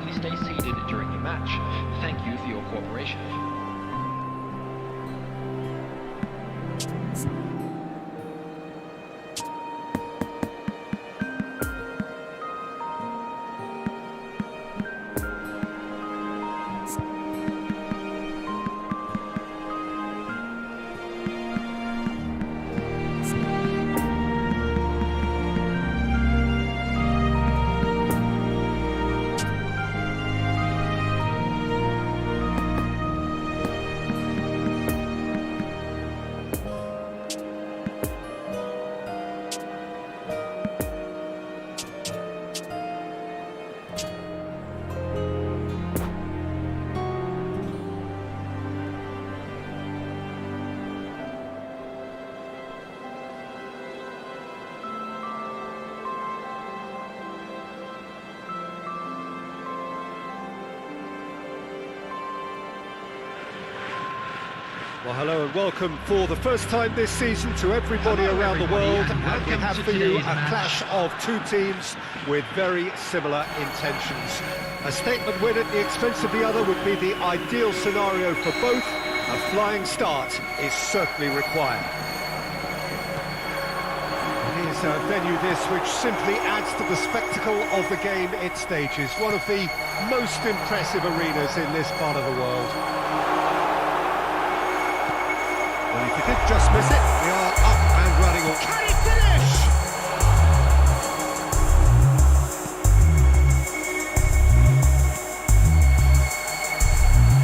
kindly stay seated during the match. Thank you for your cooperation. Well, hello and welcome for the first time this season to everybody around the world. And we have for you a clash of two teams with very similar intentions. A statement win at the expense of the other would be the ideal scenario for both. A flying start is certainly required. It is a venue this which simply adds to the spectacle of the game it stages. One of the most impressive arenas in this part of the world. Well, if you did just miss it, we are up and running. Can he finish?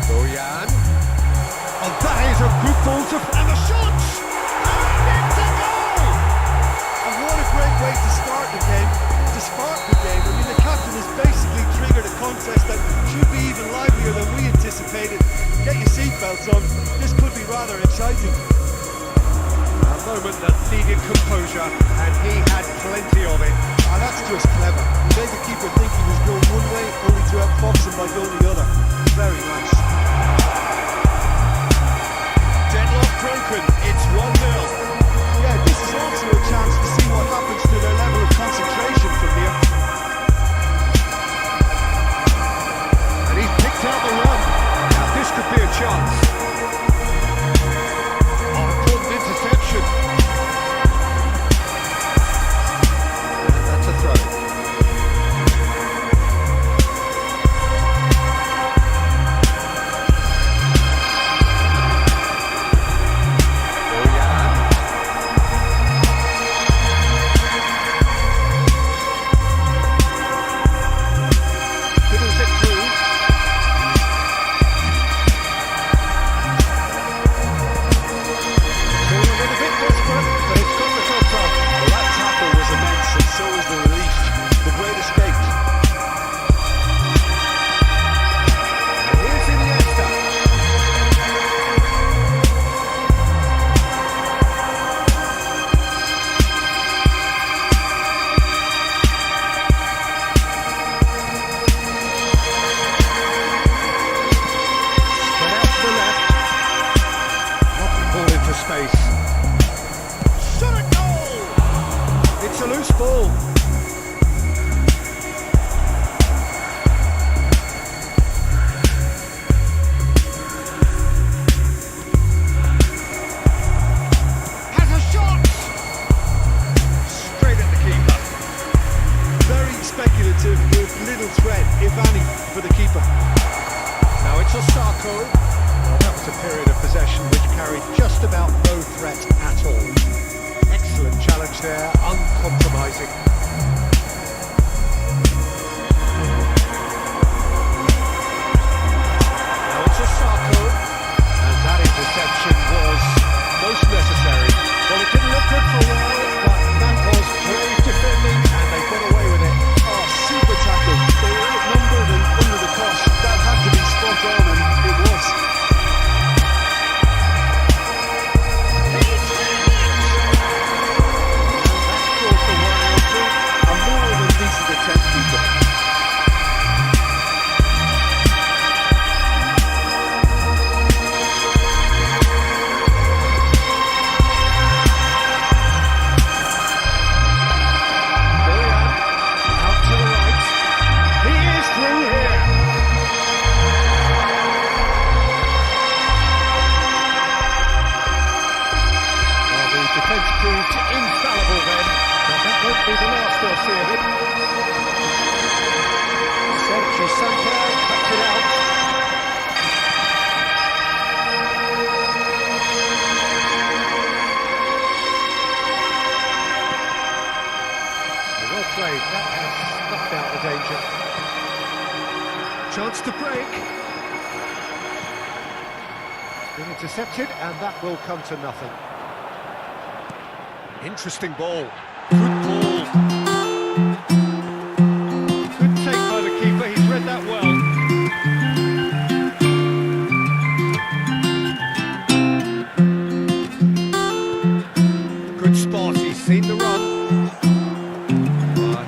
Bojan. And that is a good ball to... And the shots! And it's a goal! And what a great way to start the game, to spark the game. I mean, the captain has basically triggered a contest that should be even livelier than we anticipated. Get your seatbelts on, this could be rather exciting. A moment that needed composure, and he had plenty of it. Ah, that's just clever. He made the keeper think he was going one way, only to outfox him by going the other. Very nice. Deadlock broken, it's 1-0. Yeah, this is also a chance to see what happens to their level of concentration from here. And he's picked out the run. Now this could be a chance. Oh, important interception. And that's a throw. Space. Shot a goal! It's a loose ball. Has a shot! Straight at the keeper. Very speculative with little threat, if any, for the keeper. Now it's Osako. Well, that was a period of possession which carried just about no threat at all. Excellent challenge there, uncompromising. Now it's Osako, and that interception was most necessary. Well, it didn't look good for a while, but that was brave defending, and they got away with it. Oh, super tackle. They were outnumbered and under the cosh. That had to be spot on, and it was. danger. Chance to break. Been intercepted, and that will come to nothing. Interesting ball. Good ball. Good take by the keeper, he's read that well. Good spot, he's seen the run.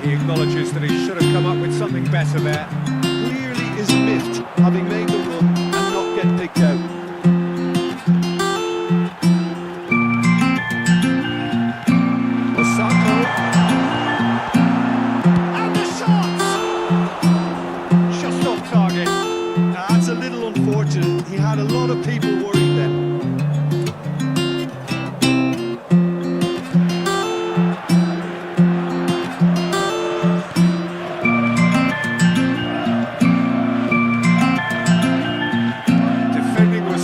He acknowledges that he should have come up with something better there. Clearly is miffed, having made the run and not get picked out. And the shot! Just off target. That's a little unfortunate. He had a lot of people worried then. Defending was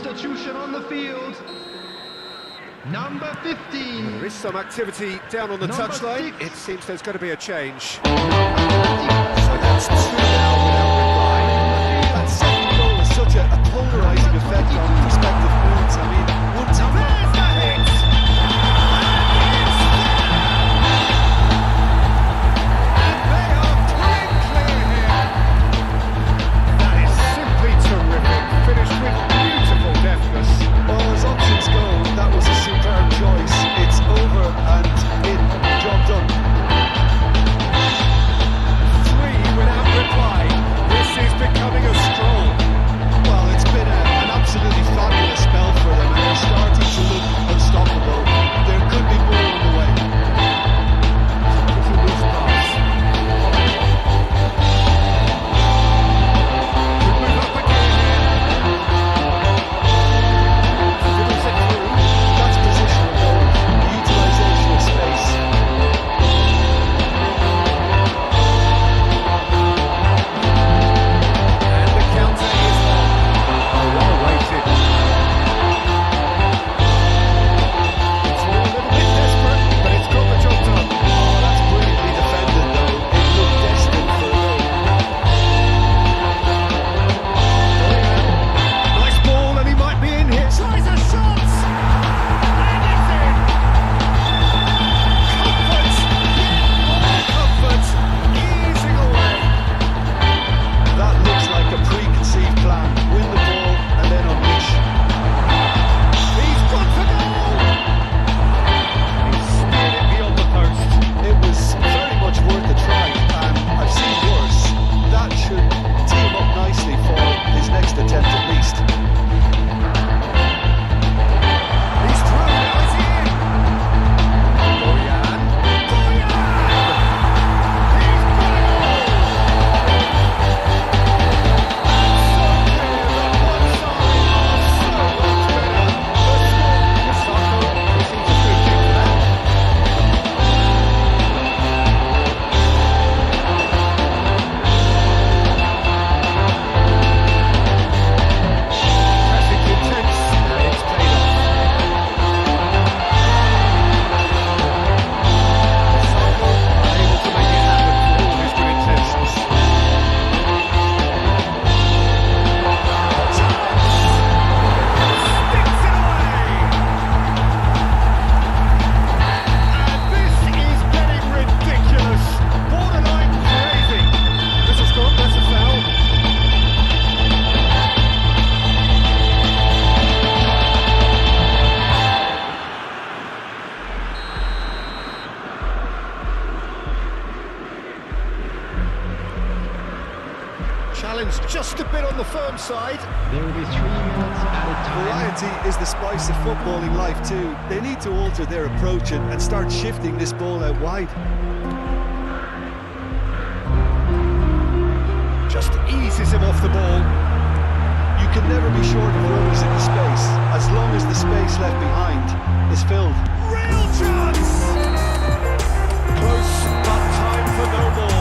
substitution on the field. Number 15. There is some activity down on the Number touchline. 6. It seems there's going to be a change. So That's two now without reply. That second goal has such a polarising effect on prospective moods. I mean, one team... There's the hit! And they are playing clear here. That is simply terrific. Finished with beautiful deftness. Well, as options go, that was a superb choice. It's over and in. Job done. 3 without reply. This is becoming a stroll. Well, it's been an absolutely fabulous spell for them, and they're starting to look unstoppable. There could be more on the way. Pretty loose pass. Could move up again here. Dribbles it through. That's positional goal, the utilisation of space. And the counter is on. Oh, well weighted. It's all a little bit desperate, but it's got the job done. Oh, that's brilliantly defended, though. It looked destined for a goal. Nice ball, and he might be in here. Tries a shot! And it's in! Comfort! More comfort! Easing away. That looks like a preconceived plan. Win the ball and then unleash. He's got to goal! He's steered it beyond the post. It was very much worth a try, and I've seen worse. That should tee him up nicely for his next attempt at least. He's through, now is he in? Boyan! Boyan! He's got a goal! So clear that one side are so much better. The score, Masako receives a free kick for that. Traffic intense, and it's paid off. Masako unable to make it happen for all his good intentions. Sticks it away! And this is getting ridiculous. Borderline crazy. Whistle's gone, that's a foul. Challenge just a bit on the firm side. There will be 3 minutes added time. Variety is the spice of footballing life too. They need to alter their approach and start shifting this ball out wide. Just eases him off the ball. You can never be short of runners in the space, as long as the space left behind is filled. Real chance! Close, but time for no more.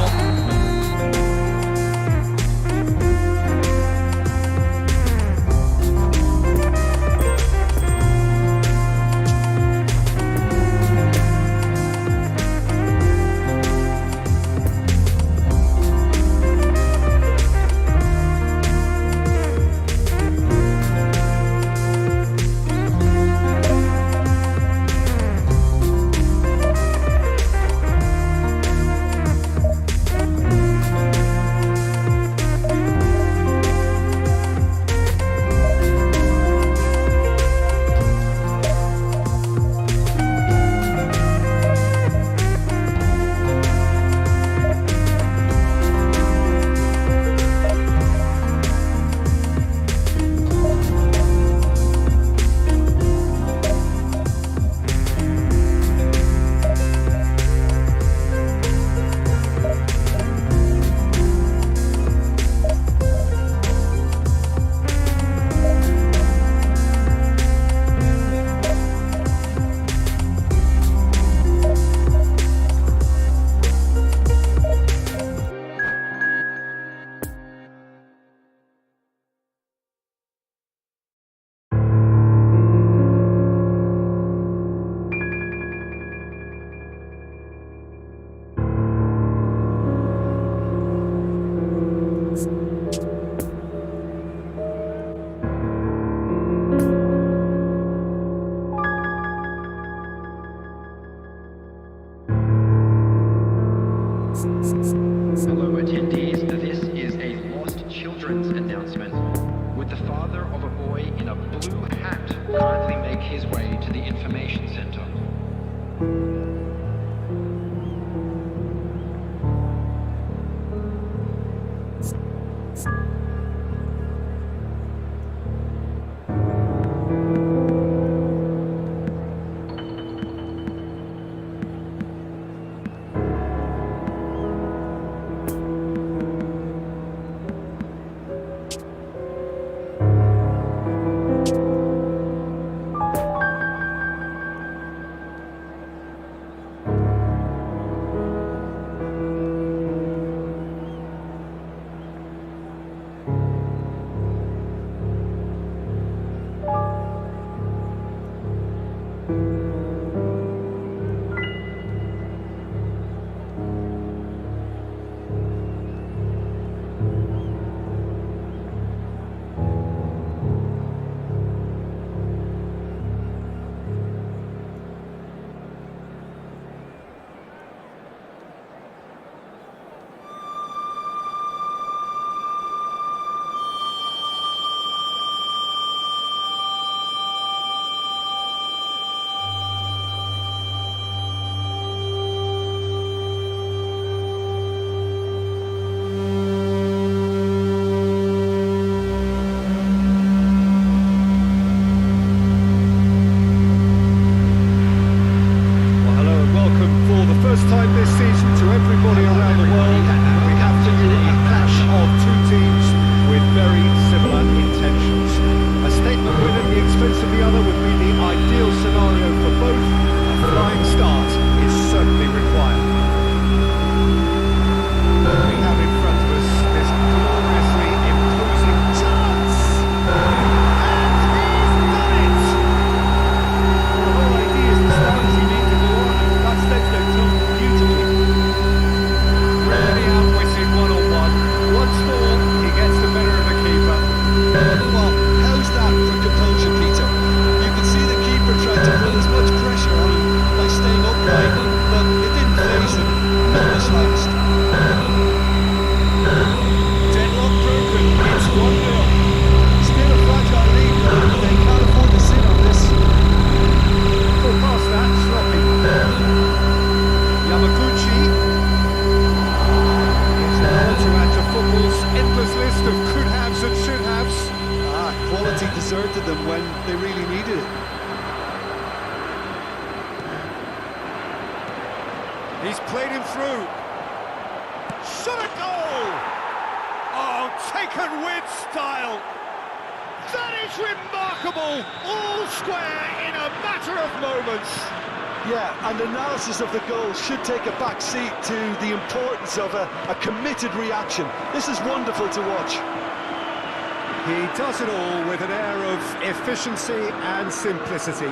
deserted them when they really needed it. He's played him through. Shot a goal! Oh, taken with style. That is remarkable. All square in a matter of moments. Yeah, and analysis of the goal should take a back seat to the importance of a committed reaction. This is wonderful to watch. He does it all with an air of efficiency and simplicity.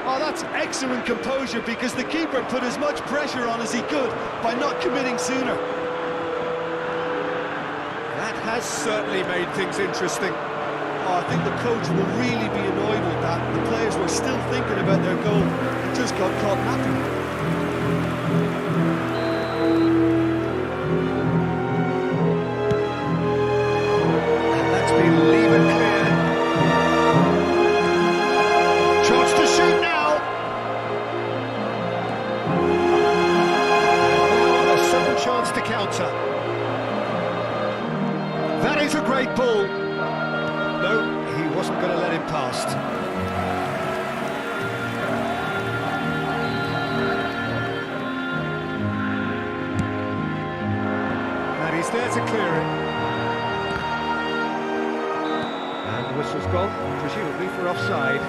Oh, that's excellent composure, because the keeper put as much pressure on as he could by not committing sooner. That has certainly made things interesting. Oh, I think the coach will really be annoyed with that. The players were still thinking about their goal and just got caught napping. Counter. That is a great ball. No, he wasn't going to let him past. And he's there to clear it. And the whistle's gone, presumably for offside.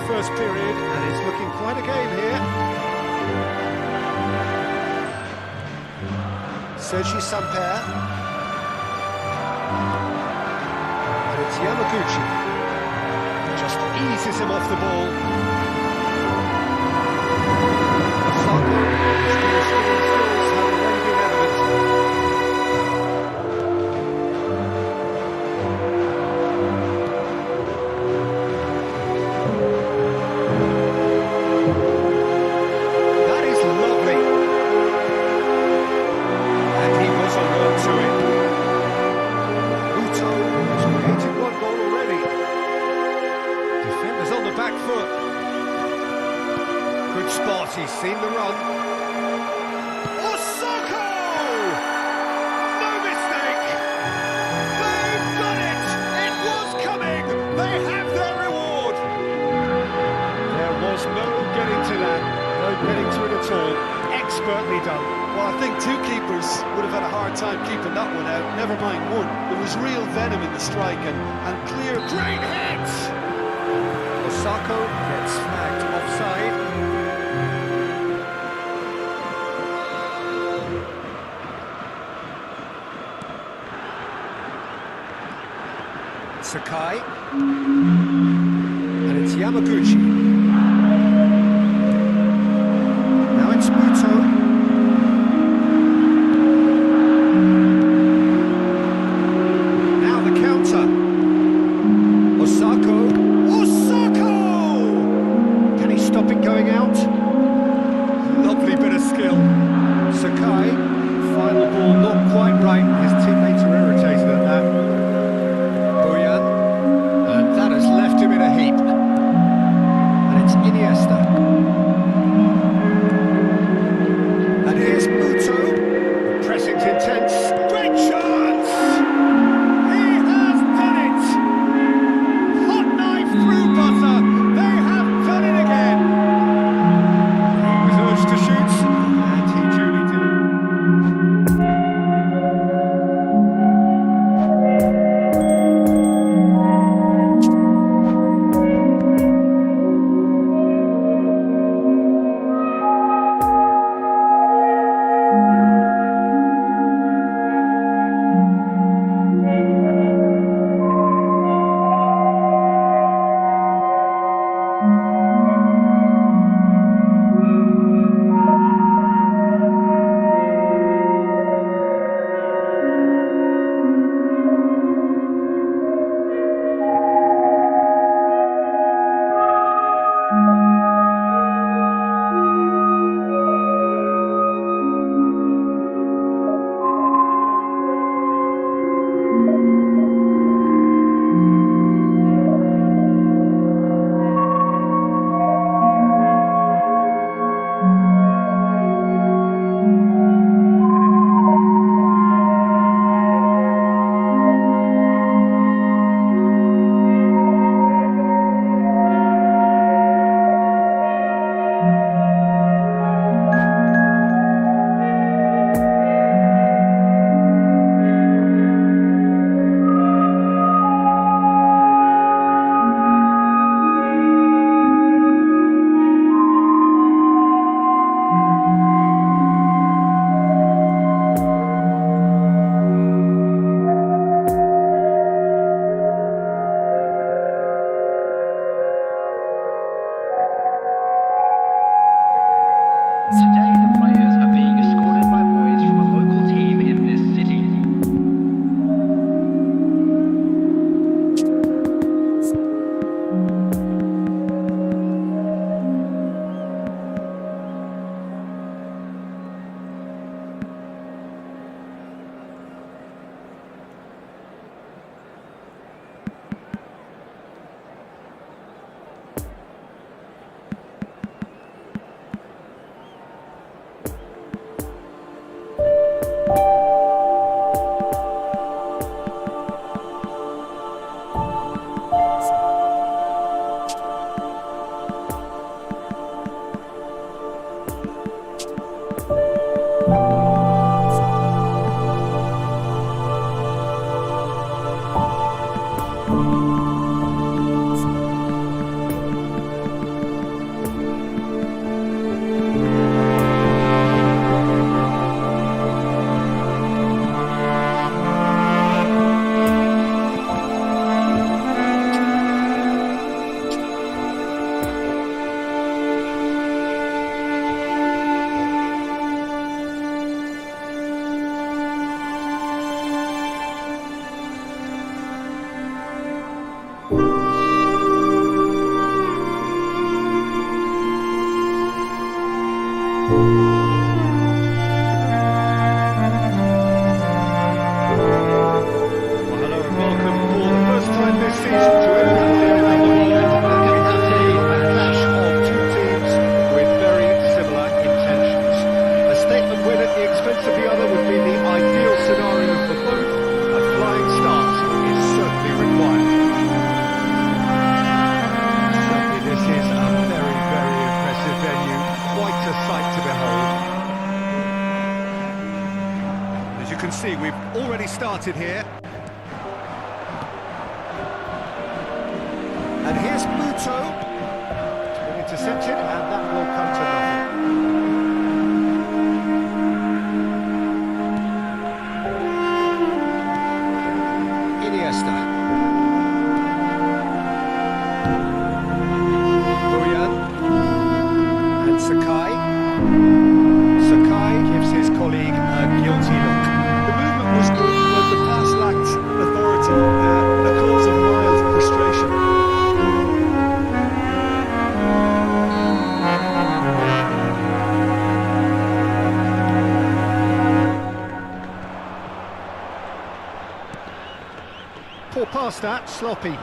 First period, and it's looking quite a game here. Sergi Samper. And it's Yamaguchi. Just eases him off the ball. Sako, skills have already been evident. Good spot, he's seen the run. Osako! No mistake! They've done it! It was coming! They have their reward! There was no getting to that, no getting to it at all. Expertly done. Well, I think two keepers would have had a hard time keeping that one out, never mind one. There was real venom in the strike and clear... Great hit! Osako gets flagged offside. Sakai. And it's Yamaguchi. Now it's Muto. Now the counter. Osako. Osako! Can he stop it going out? Lovely bit of skill. Sakai. Final ball not quite right. His teammates are irritated at that. And that has left him in a heap. And it's Iniesta. intercepted here. And here's Muto. It's been intercepted, and that will come to nothing. Sakai gives his colleague a guilty look. The movement was good, but the pass lacked authority, a cause of mild frustration. Poor pass that, sloppy.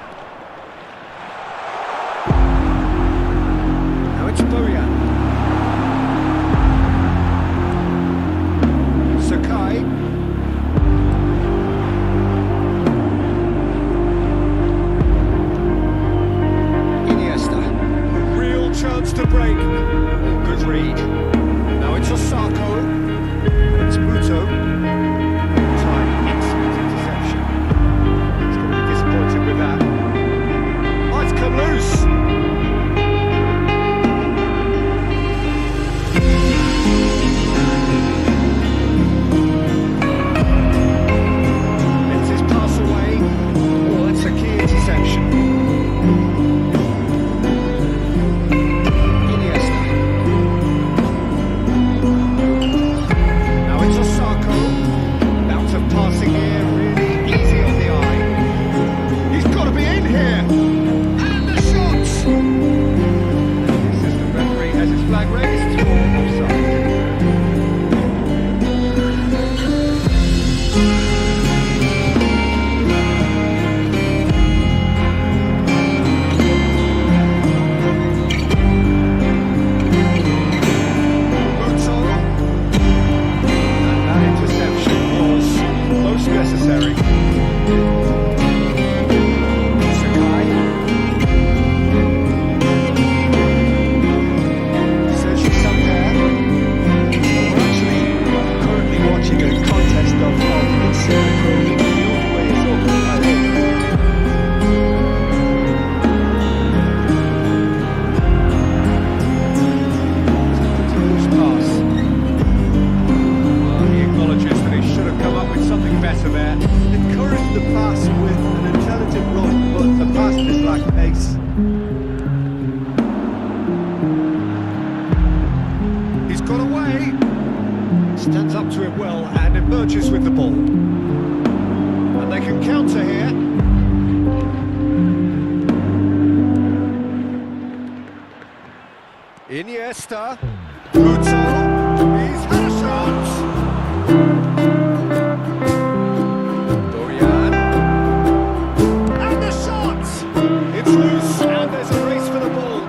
Now it's Bojan. Sakai. Iniesta. A real chance to break. Good read. Now it's Osako. It's Muto. Time, excellent interception. He's going to be disappointed with that. Oh, it's come loose. Stands up to it well and emerges with the ball. And they can counter here. Iniesta. Muto. He's had a shot. Bojan. And the shot! It's loose and there's a race for the ball.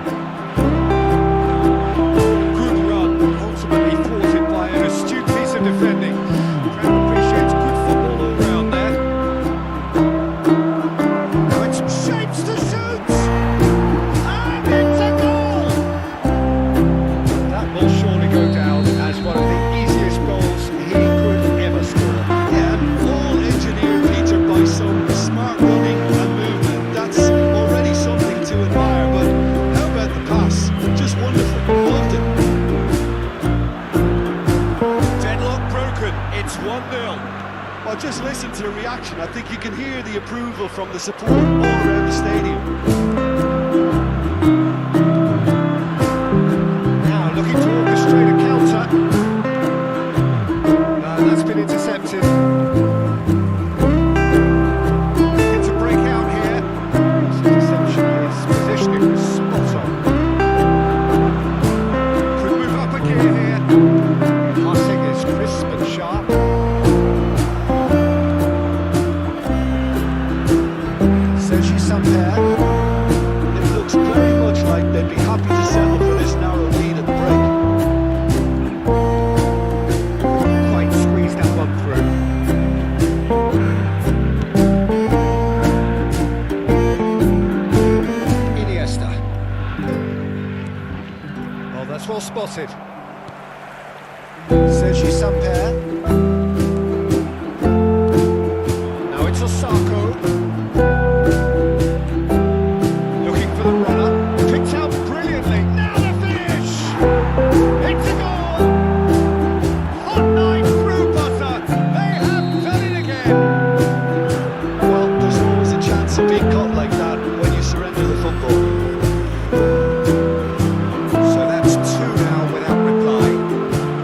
Good run, ultimately thwarted by an astute piece of defending. Crowd appreciates good football all round there. Now it's shapes to shoot! And it's a goal! That will surely go down as one of the easiest goals he could ever score. Yeah, all engineered, Peter, by some smart running and movement. That's already something to admire, but how about the pass? Just wonderful. Loved it. Deadlock broken, it's 1-0. Well, just listen to the reaction. I think you can hear the approval from the support all around the stadium. Now looking to orchestrate a counter. That's been intercepted. It's a breakout here. This interception is positioning was spot on. Could move up a gear here. Passing is crisp and sharp. Sergi Samper. It looks very much like they'd be happy to settle for this narrow lead at the break. Quite squeezed that one through. Iniesta. Oh, that's well spotted. Sergi Samper. Osako. Looking for the runner. Picked out brilliantly. Now the finish! It's a goal! Hot night through buzzer. They have done it again. Well, there's always a chance of being caught like that when you surrender the football. So that's two now without reply.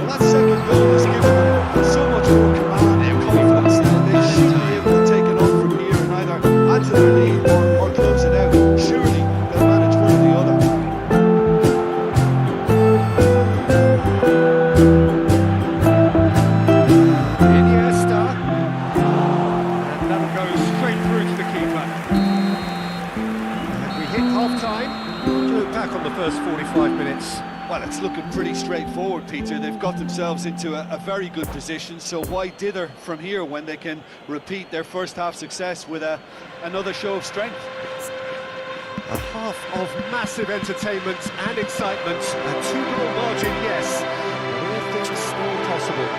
Well, that second goal has given them so much more command and confidence that they should be able to take it on from here and either add to their lead or close it out. Surely they'll manage one or the other. Iniesta. And that goes straight through to the keeper. And we hit half-time. To look back on the first 45 minutes. Well, it's looking pretty straightforward, Peter. They've got themselves into a very good position, so why dither from here when they can repeat their first half success with another show of strength? A half of massive entertainment and excitement. A two-goal margin, yes. But all things still possible.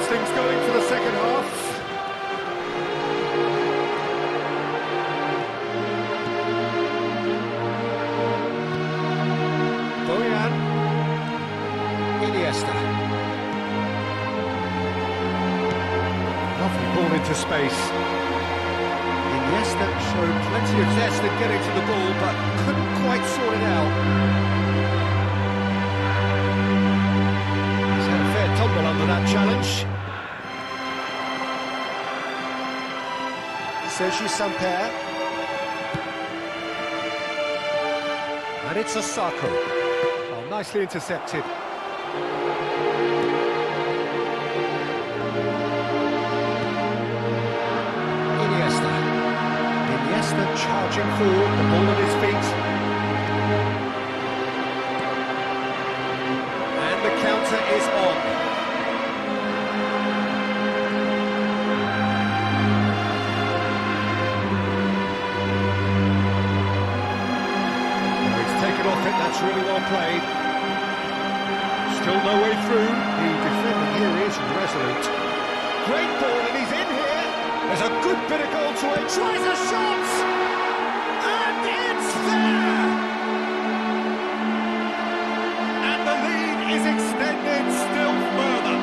Things going for the second half. Bojan. Iniesta. Lovely ball into space. Iniesta showed plenty of zest in getting to the ball, but couldn't quite sort it out. He's had a fair tumble under that challenge. Sergi Samper. And it's Osako. Oh, nicely intercepted. Iniesta. Iniesta charging forward, the ball at his feet. And the counter is on. That's really well played. Still no way through. The defender here is resolute. Great ball, and he's in here. There's a good bit of goal to it. Tries a shot! And it's there! And the lead is extended still further.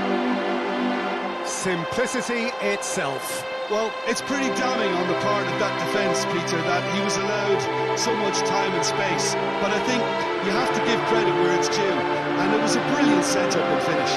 Simplicity itself. Well, it's pretty damning on the part of that defence, Peter, that he was allowed so much time and space. But I think you have to give credit where it's due, and it was a brilliant set-up and finish.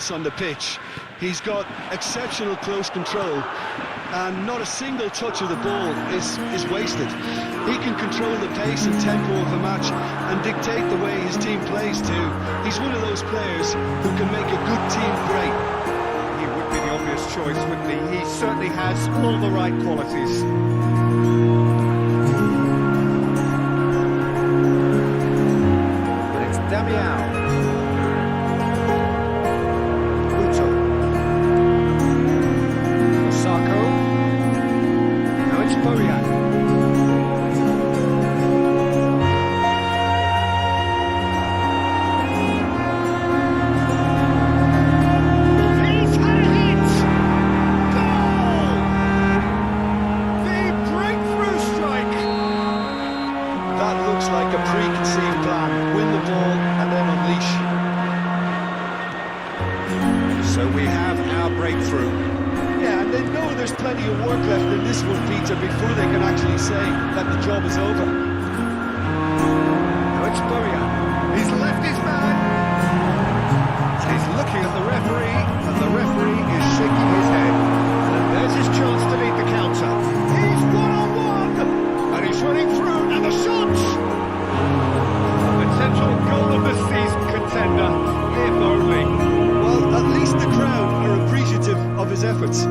else on the pitch. He's got exceptional close control, and not a single touch of the ball is wasted. He can control the pace and tempo of a match and dictate the way his team plays too. He's one of those players who can make a good team great. He would be the obvious choice, wouldn't he? He certainly has all the right qualities. But it's Damiao. Uto. Osako. Now it's Bojan. Like a preconceived plan, win the ball and then unleash. So we have our breakthrough. Yeah, and they know there's plenty of work left in this one, Peter, before they can actually say that the job is over. Now it's Bojan. He's left his man. He's looking at the referee, and the referee is shaking his head. And there's his chance to lead the counter. He's one-on-one! And he's running through, and the shot! Potential goal of the season contender, if only. Well, at least the crowd are appreciative of his efforts.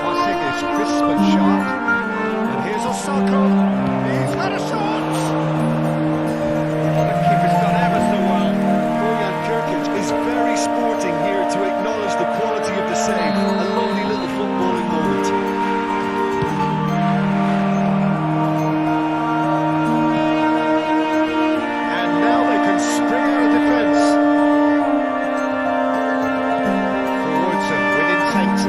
Passing is crisp and sharp. And here's Osako. He's had a shot! The keeper's done ever so well. Bojan is very sporting here to acknowledge the quality of the save. A lovely little footballing moment. And now they can spring out of defence. With intent.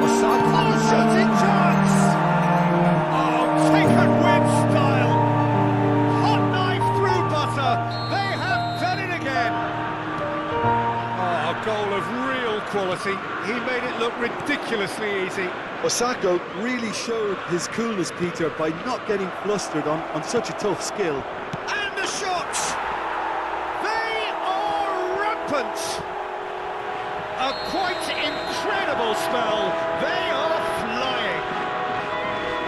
Osako shooting chance! Oh, taken with style! Hot knife through butter! They have done it again! Oh, a goal of real quality. He made it look ridiculously easy. Osako really showed his coolness, Peter, by not getting flustered on such a tough skill. And the shots! They are rampant! A quite incredible spell. They are flying.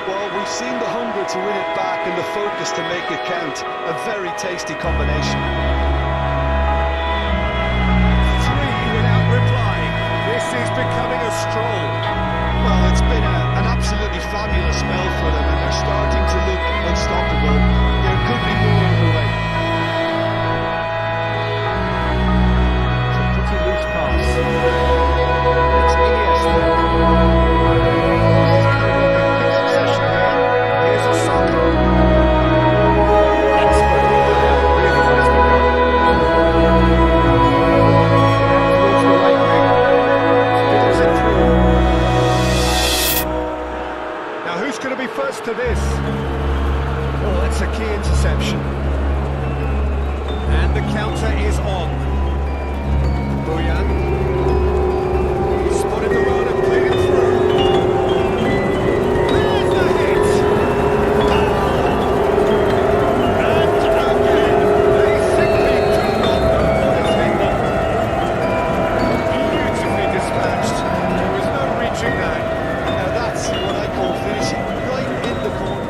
Well, we've seen the hunger to win it back and the focus to make it count. A very tasty combination. 3 without reply. This is becoming a stroll. Well, it's been an absolutely fabulous spell for them, and they're starting to look unstoppable. There could be more on the way. It's a pretty loose pass. It's Iniesta. This is coming up in quick succession here. Here's Osako. That's really nicely done. Towards the right wing. Fiddles it through. Now who's going to be first to this? Oh, that's a key interception. And the counter is on. Bojan. He spotted the run and played it through. There's the hit! And again, they simply do not know what has hit them. Beautifully dispatched. There was no reaching that. Now that's what I call finishing right in the corner.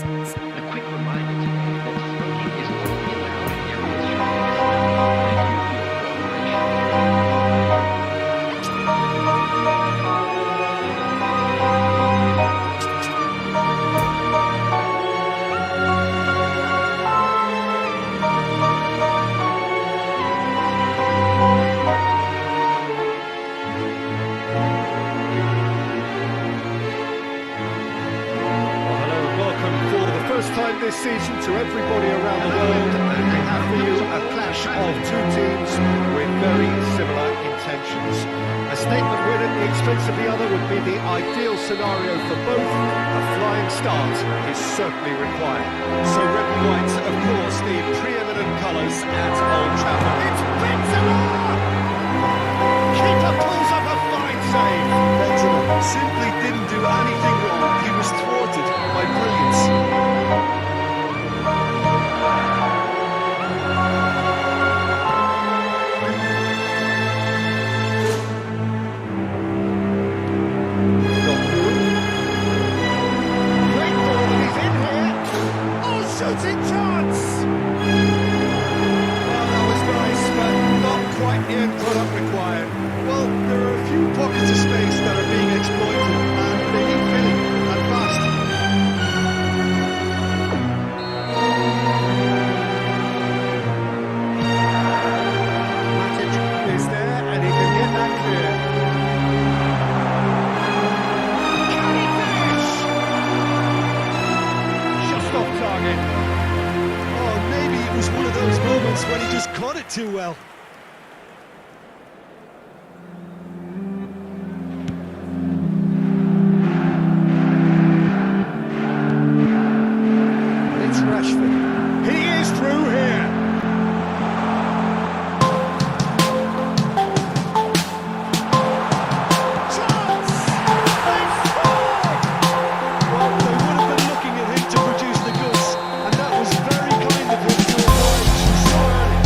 A quick reminder today that smoking is only allowed in areas shown on this slide. Thank you for your cooperation. First time this season to everybody around the world, and we have for you a clash of two teams with very similar intentions. A statement win at the expense of the other would be the ideal scenario for both. A flying start is certainly required. So red and white, of course, the preeminent colours at Old Trafford. It's Benzema! Keeper pulls up a fine save. Benzema simply didn't do anything wrong. He was thwarted by brilliance. Shooting chance! Well, that was nice, but not quite the end product required. Well, there are a few pockets of space that are being exploited, and they need filling, and fast. Matic is there, and he can get that clear. Can he finish? Just off target. Oh, maybe it was one of those moments when he just caught it too well. It's Rashford. He is through here. Chance! They scored! Well, they would have been looking at him to produce the goods, and that was very kind of him to oblige so early.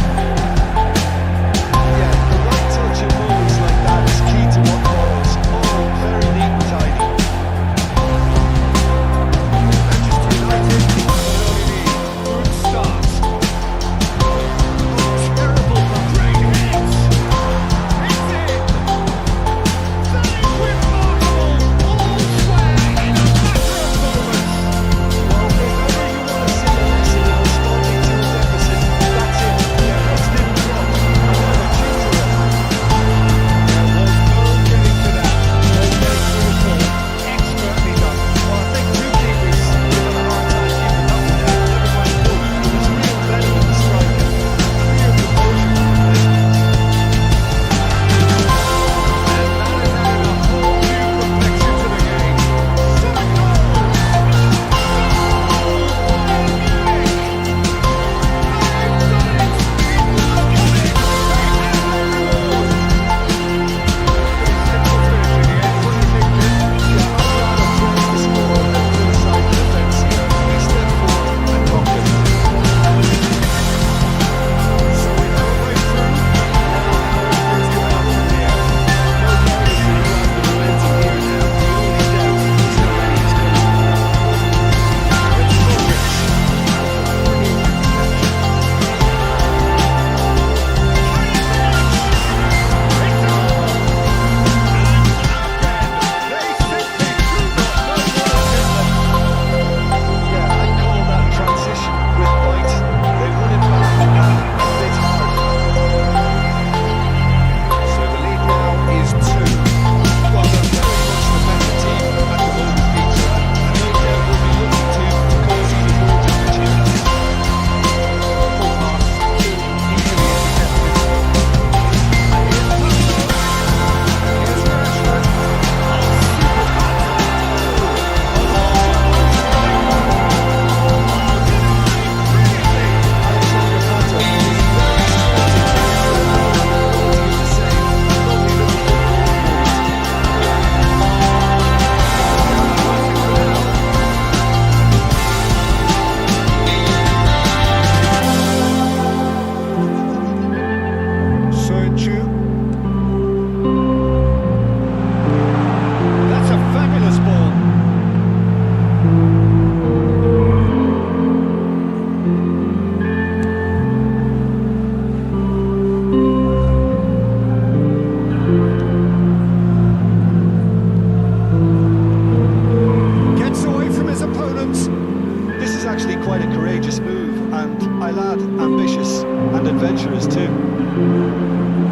corners too.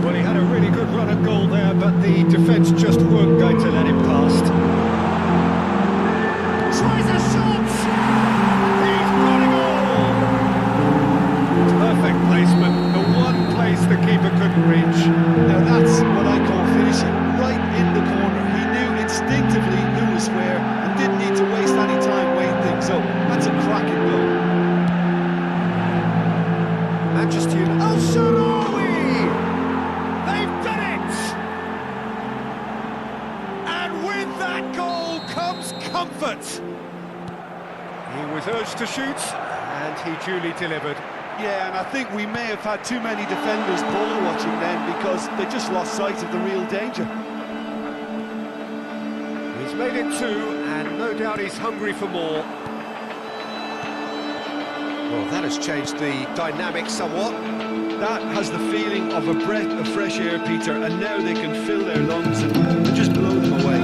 Well, he had a really good run at goal there, but the defence just weren't going to let him past. Tries a shot! He's got it all! Perfect placement, the one place the keeper couldn't reach. Now that's what I call finishing, right in the corner. He knew instinctively who was where and didn't need to waste any time weighing things up. That's a cracking goal. Manchester United. Oh, Sharawi! They've done it! And with that goal comes comfort. He was urged to shoot, and he duly delivered. Yeah, and I think we may have had too many defenders ball watching then because they just lost sight of the real danger. He's made it two, and no doubt he's hungry for more. Well, that has changed the dynamic somewhat. That has the feeling of a breath of fresh air, Peter, and now they can fill their lungs and just blow them away.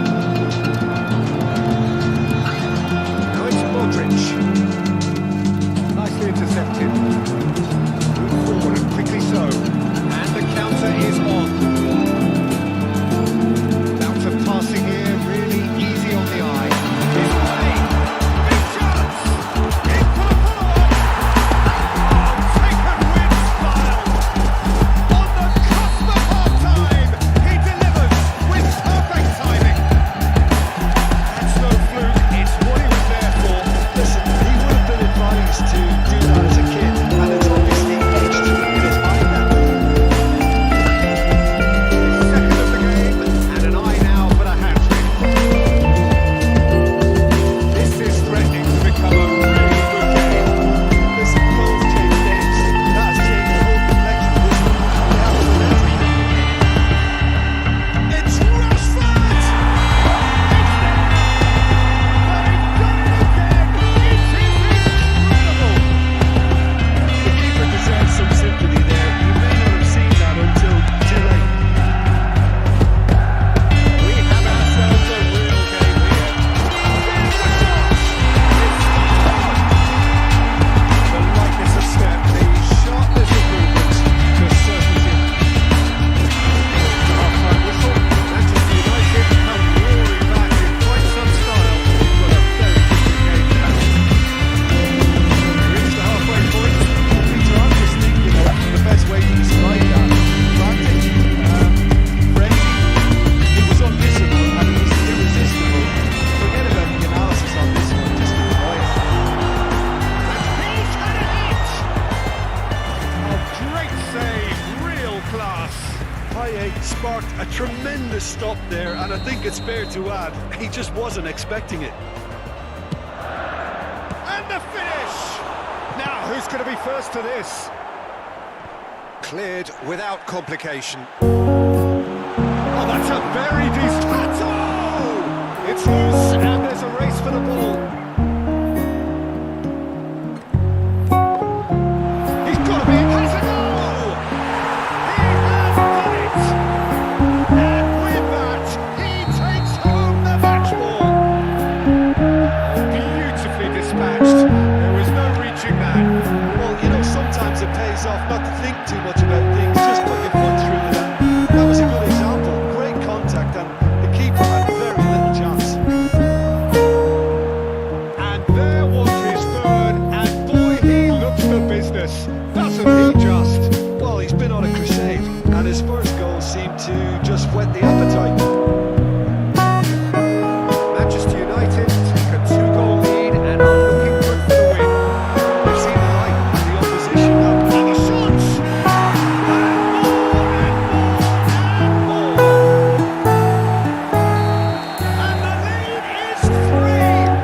Now it's Modric. Nicely intercepted. Move forward and quickly so. And the counter is on. Bout of passing here, really easy on the eye. It's play. Big chance! In for the follow-up! Taken with style! On the cusp of half-time, he delivers with perfect timing. That's no fluke, it's what he was there for. Listen, he would have been advised to do that as a kid, and it's obviously etched in his mind now. Second of the game, and an eye now for the hat-trick. This is threatening to become a really good game. Listen, goals change games. That has changed the whole complexion of this one. They have to win everything. It's Rashford! It's there! They've done it again! It is incredible! The keeper deserves some sympathy there. You may not have seen that until too late. We have ourselves a real game here. Here's the shot! It's gone! The lightness of step, the sharpness of movement, the certainty. Half-time whistle. Manchester United come roaring back in quite some style, but a very different game to that. Reached the halfway point. Peter, I'm just thinking of the best way to describe that. Frantic, frenzy. It was unmissable and it was irresistible. Forget about the analysis on this one, just enjoy it. He's had a hit! A great save, real class. Payet sparked a tremendous stop there, and I think it's fair to add, he just wasn't expecting it. And the finish! Now, who's going to be first to this? Cleared without complication. Oh, that's a very decent... Oh! It's loose, and there's a race for the ball. He's got to be... Has a goal! He has done it! And with that, he takes home the match ball. Beautifully dispatched. There was no reaching that. Well, you know, sometimes it pays off not to think too much about things, just put your foot through it. And that was a good example. Great contact, and the keeper had very little chance. And there was his third, and boy, he looks the business. Doesn't he just? Well, he's been on a crusade, and his first goal seemed to just whet the appetite. Manchester United take a two-goal lead and are looking good for the win. They've seen the light, and the opposition now. And the shots! And more! And the lead is 3!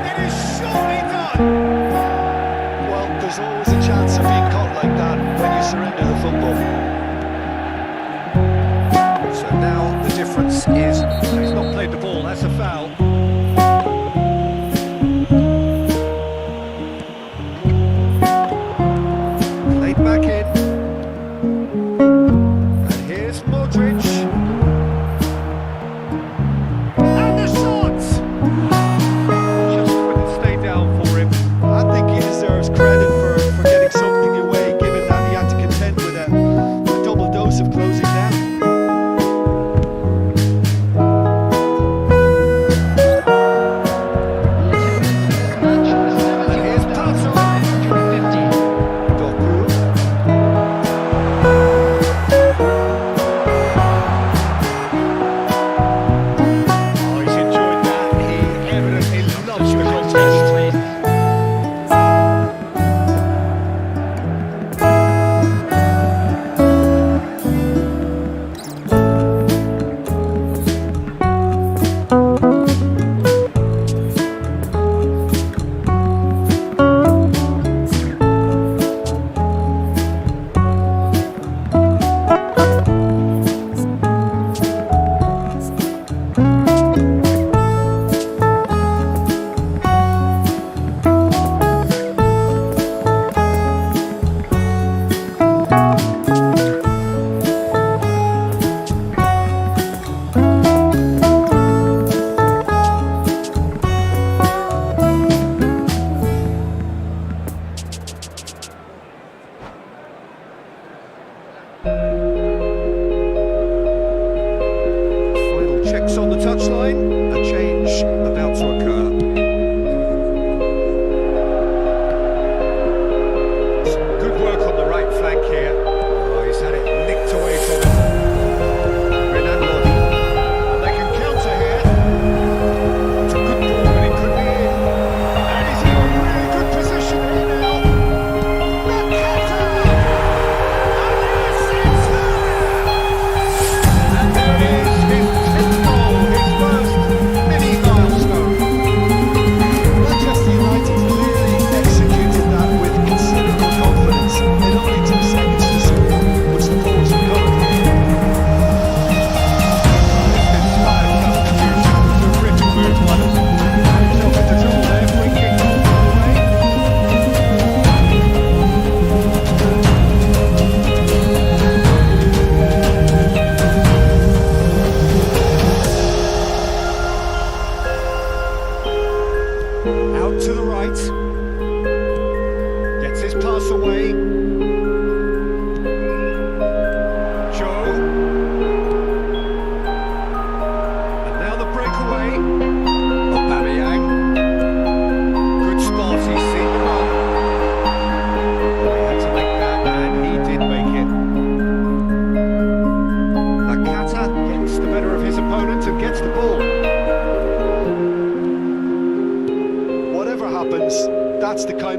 It is surely done! Well, there's always a chance of being caught like that when you surrender the football. So now the difference is he's not played the ball, that's a foul. Played back in. And here's Modric. And the shot! Just couldn't stay down for him. I think he deserves credit for getting something away, given that he had to contend with a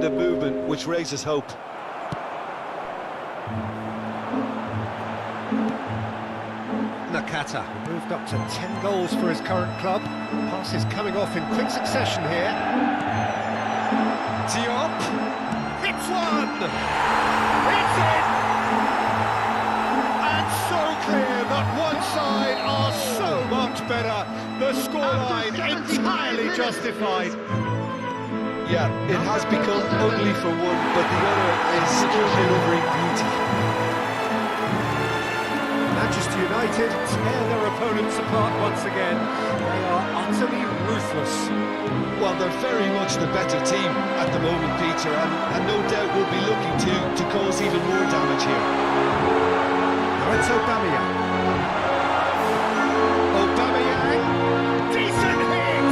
kind of movement which raises hope. Nakata moved up to 10 goals for his current club. Passes coming off in quick succession here. Diop hits one! It's in! And so clear that one side are so much better. The scoreline entirely justified. Yeah, it has become ugly for one, but the other is delivering beauty. Manchester United tear their opponents apart once again. They are utterly ruthless. Well, they're very much the better team at the moment, Peter, and no doubt will be looking to cause even more damage here. Now it's Aubameyang. Aubameyang, decent hit!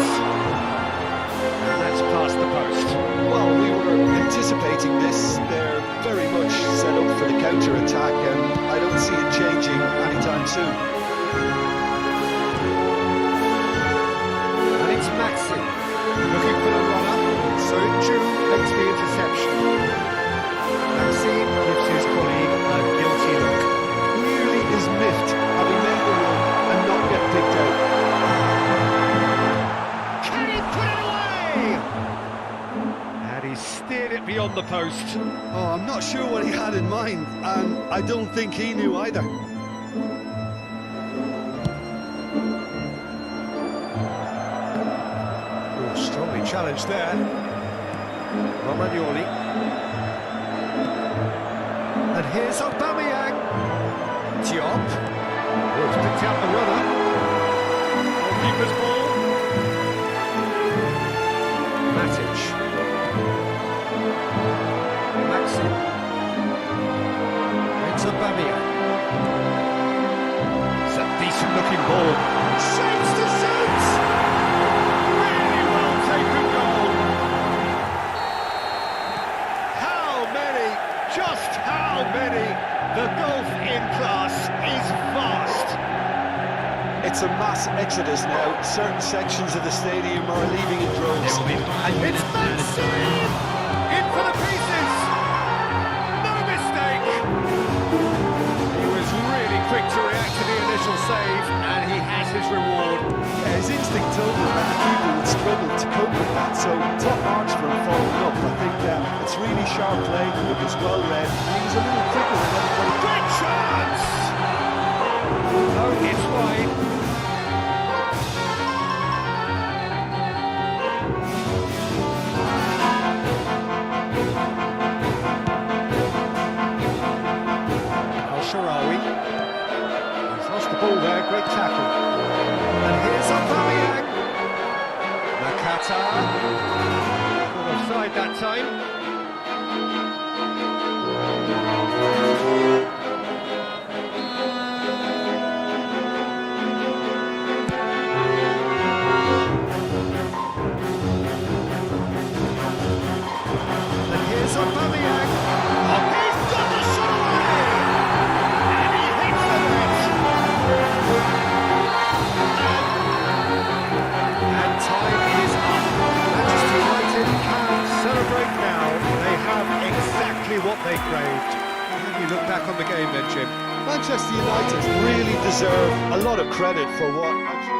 And that's past the post. Well, we were anticipating this. They're very much set up for the counter-attack, and I don't see it changing anytime soon. And it's Maxi, looking for the runner. So Ju makes the interception. Maxi gives his colleague a guilty look. Clearly is miffed, having made the run and not get picked out. Can he put it away? And he steered it beyond the post. Oh, I'm not sure what he had in mind, and I don't think he knew either. Oh, strongly challenged there. Romagnoli. And here's Aubameyang. Diop. Wolves picked out the runner. Goalkeeper's ball. Matic. Maxi. It's Aubameyang. It's a decent looking ball. Shapes to shapes! Really well taken goal. How many? Just how many? The gulf in class is vast. It's a mass exodus now. Certain sections of the stadium are leaving in droves. And it's Maxi! In for the pieces! No mistake! He was really quick to react to the initial save, and he has his reward. Yeah, his instinct told him that the keeper would struggle to cope with that, so top marks for him following up. I think it's really sharp play, it was well read, and he was a little quicker than everybody. Great chance! No, it's wide. Al-Sharawi. He's lost the ball there, great tackle. And here's Aubameyang. Nakata. Good offside that time. And here's Aubameyang. Oh, he's got the shot away! And he hits the net. And time is up. Manchester United can celebrate now. They have exactly what they craved. How do you look back on the game then, Jim? Manchester United really deserve a lot of credit for what actually...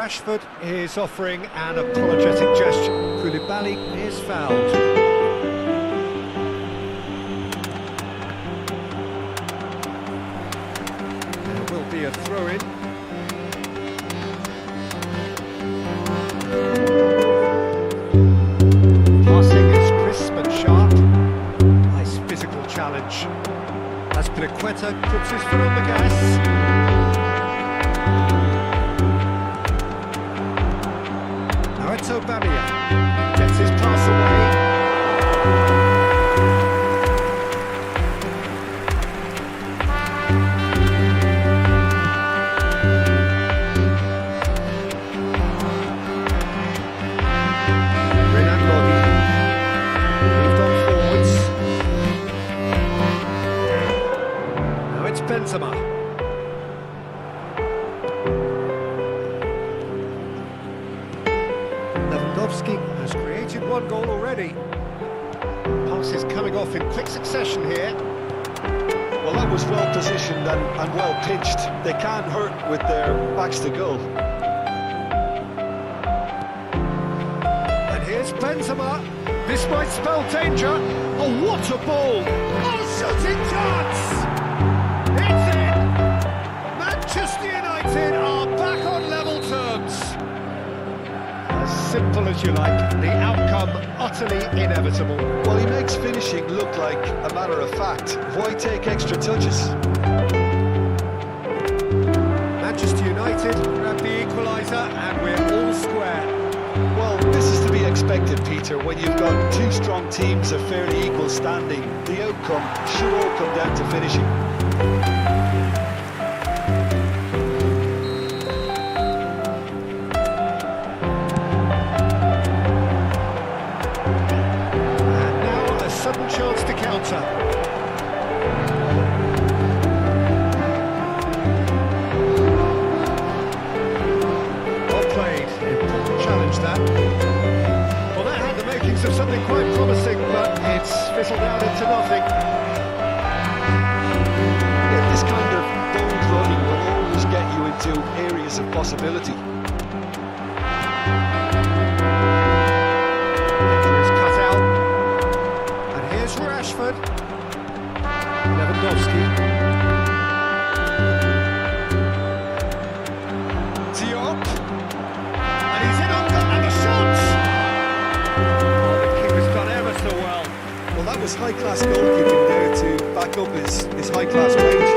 Rashford is offering an apologetic gesture. Koulibaly is fouled. There will be a throw-in. Passing is crisp and sharp. Nice physical challenge. As Pliqueta puts his foot on the gas. Now it's Aubameyang. Gets his pass away. Benzema. Lewandowski has created one goal already. Passes coming off in quick succession here. Well, that was well positioned and well pitched. They can't hurt with their backs to goal. And here's Benzema. This might spell danger. Oh, what a ball! Oh, shooting chance! It's in! Manchester United are back on level terms. As simple as you like, the outcome utterly inevitable. Well, he makes finishing look like a matter of fact. Why take extra touches? Manchester United grab the equaliser and we're all square. Well, this is to be expected, Peter. When you've got two strong teams of fairly equal standing, the outcome should all come down to finishing. Sudden chance to counter. Well played, important challenge that. Well, that had the makings of something quite promising, but it's fizzled out into nothing. Yeah, this kind of bold running will always get you into areas of possibility. Rashford, Lewandowski, Diop, and he's in on goal, and the shot! Oh, the keeper's done ever so well. Well, that was high-class goalkeeping there to back up his high-class range.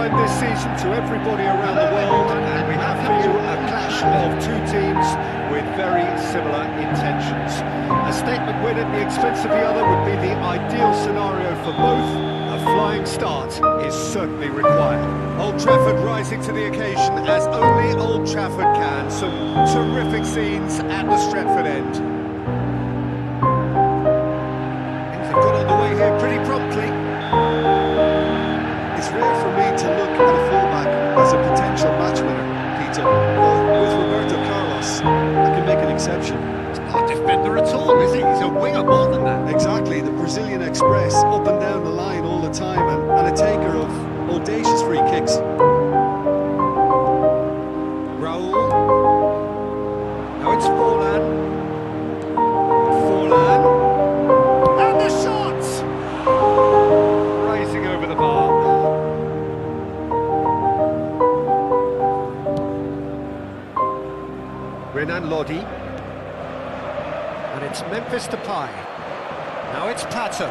time this season to everybody around the world, and we have for you a clash of two teams with very similar intentions. A statement win at the expense of the other would be the ideal scenario for both. A flying start is certainly required. Old Trafford rising to the occasion as only Old Trafford can. Some terrific scenes at the Stretford end. Things have got underway here pretty promptly. It's rare for me to look at a fullback as a potential match winner, Peter. But with Roberto Carlos, I can make an exception. He's not a defender at all, is he? He's a winger more than that. Exactly, the Brazilian Express, up and down the line all the time, and a taker of audacious free kicks. Raul. Now it's Forlan. Forlan. And the shot! Rising over the bar. Renan Lodi. And it's Memphis Depay. Now it's Pato.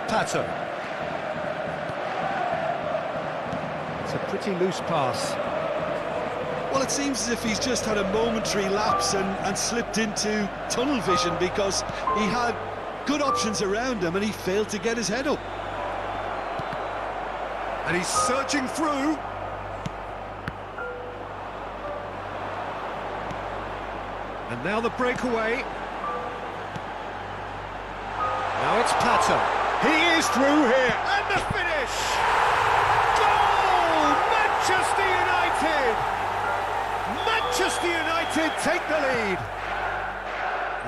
Pato. It's a pretty loose pass. Well, it seems as if he's just had a momentary lapse and slipped into tunnel vision, because he had good options around him and he failed to get his head up. And he's surging through. And now the breakaway. Now it's Pato. He is through here. And the finish! Goal! Manchester United! Manchester United take the lead.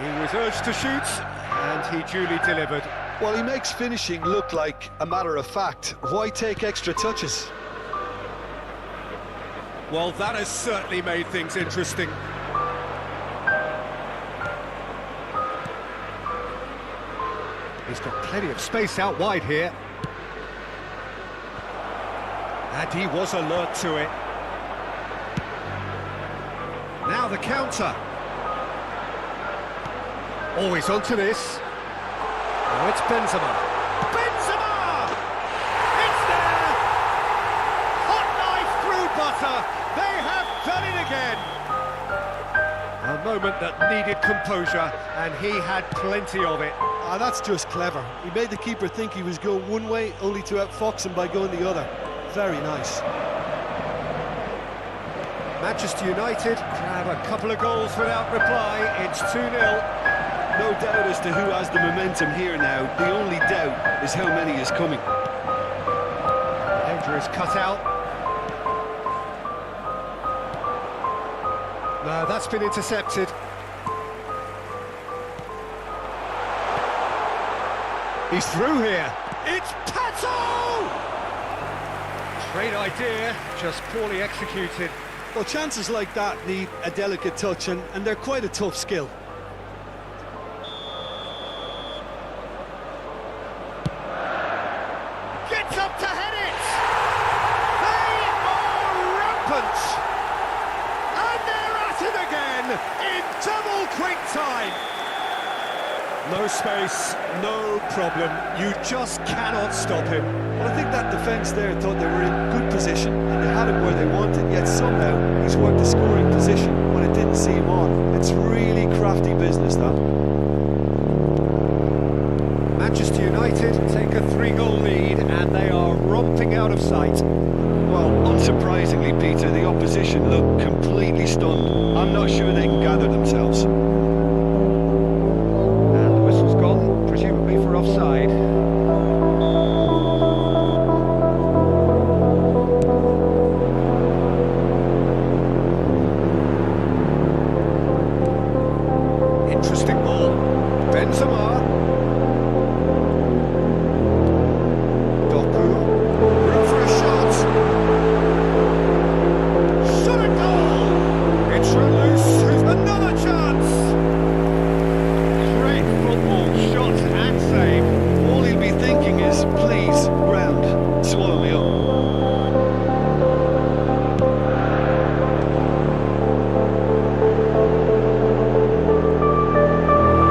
He was urged to shoot, and he duly delivered. Well, he makes finishing look like a matter of fact. Why take extra touches? Well, that has certainly made things interesting. He's got plenty of space out wide here. And he was alert to it. Now the counter. Always onto this. Now it's Benzema. Benzema! It's there! Hot knife through butter. They have done it again. A moment that needed composure, and he had plenty of it. Ah, that's just clever. He made the keeper think he was going one way, only to outfox him by going the other. Very nice. Manchester United grab a couple of goals without reply. It's 2-0. No doubt as to who has the momentum here now. The only doubt is how many is coming. Header is cut out. No, that's been intercepted. He's through here. It's Pato! Great idea, just poorly executed. Well, chances like that need a delicate touch, and they're quite a tough skill. Gets up to head it! They are rampant! And they're at it again in double quick time! No space, no problem. You just cannot stop him. Well, I think that defence there thought they were in good position and they had him where they wanted, yet somehow he's worked a scoring position when it didn't see him on. It's really crafty business, that. Manchester United take a 3-goal lead and they are romping out of sight. Well, unsurprisingly, Peter, the opposition look completely stunned. I'm not sure they can gather themselves. And the whistle's gone, presumably for offside. Interesting ball. Benzema. Doku. Room for a shot. Shot a goal. It's loose. Another chance. Great football shot and save. All he'll be thinking is, please, ground, swallow me up.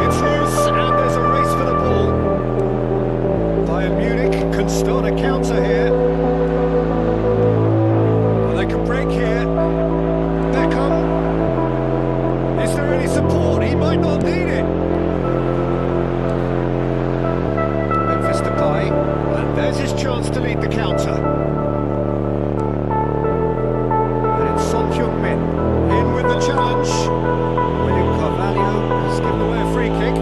It's loose and there's a race for the ball. Bayern Munich can start a counter here. might not need it. Memphis Depay, and there's his chance to lead the counter. And it's Son Heung-min in with the challenge. William Carvalho has given away a free kick.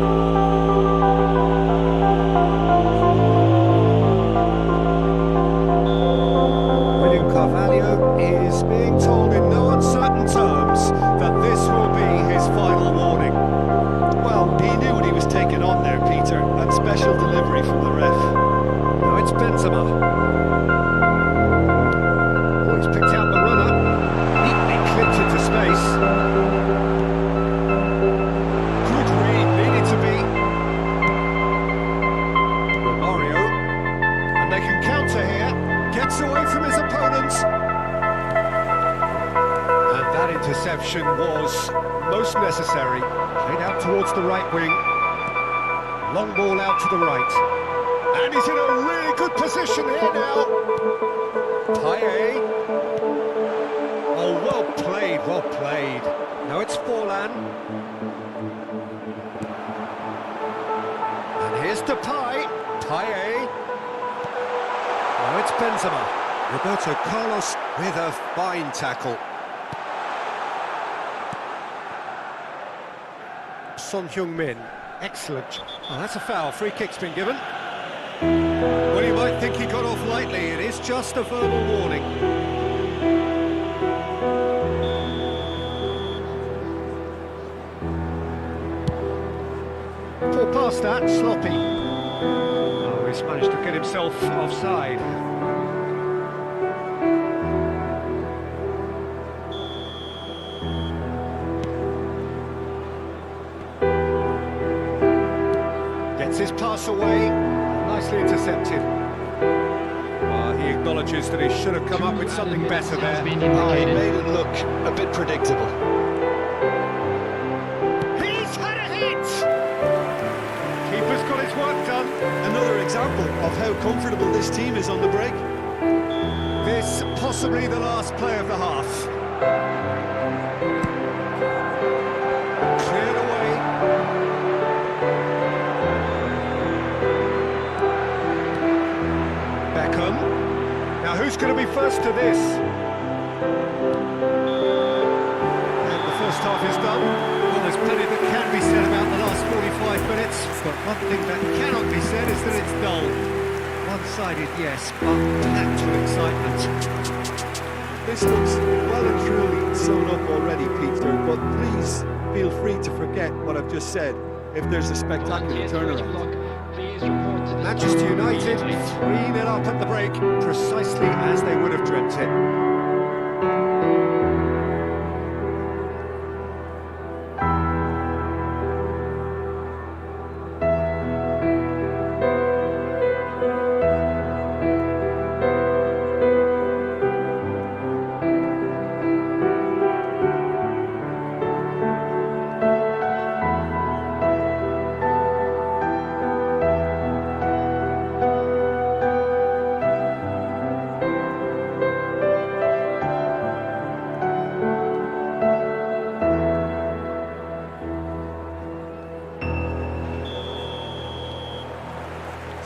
William Carvalho is being told in no uncertain terms that this will be his final warning. Well, he knew what he was taking on there, Peter, and special delivery from the ref. Now it's Benzema. Oh, he's picked out the runner. Neatly clipped into space. Good read, needed to be. Mario. And they can counter here. Gets away from his opponents. And that interception was most necessary. Played out towards the right wing. Long ball out to the right. And he's in a really good position here now. Payet. Oh, well played, well played. Now it's Forlan. And here's Depay. Payet. Now it's Benzema. Roberto Carlos with a fine tackle. Son Heung-min. Excellent. Oh, that's a foul. Free kick's been given. Well, you might think he got off lightly. It is just a verbal warning. Poor pass that, sloppy. Oh, he's managed to get himself offside. Gets his pass away. Nicely intercepted. He acknowledges that he should have come up with something better there. He made it look a bit predictable. He's had a hit! Keeper's got his work done. Another example of how comfortable this team is on the break. This possibly the last play of the half. Cleared away. Now who's going to be first to this? And the first half is done. Well, there's plenty that can be said about the last 45 minutes, but one thing that cannot be said is that it's dull. One-sided, yes, but packed with excitement. This looks well and truly sewn up already, Peter, but please feel free to forget what I've just said if there's a spectacular turnaround. Manchester United 3-0 up at the break, precisely as they would have dreamt it.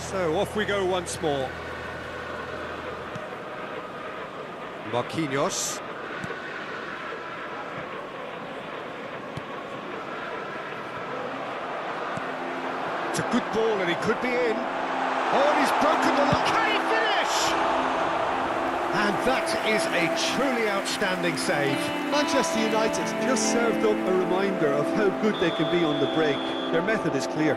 So off we go once more. Marquinhos. It's a good ball and he could be in. Oh, and he's broken the lock. Can he finish? And that is a truly outstanding save. Manchester United just served up a reminder of how good they can be on the break. Their method is clear.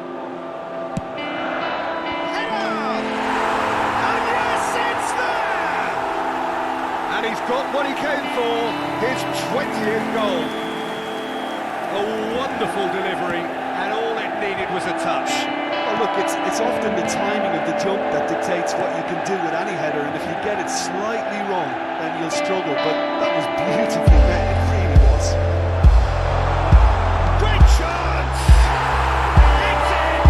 And he's got what he came for, his 20th goal. A wonderful delivery, and all it needed was a touch. Well, look, it's often the timing of the jump that dictates what you can do with any header, and if you get it slightly wrong, then you'll struggle, but that was beautifully met, it really was. Great chance! It's in!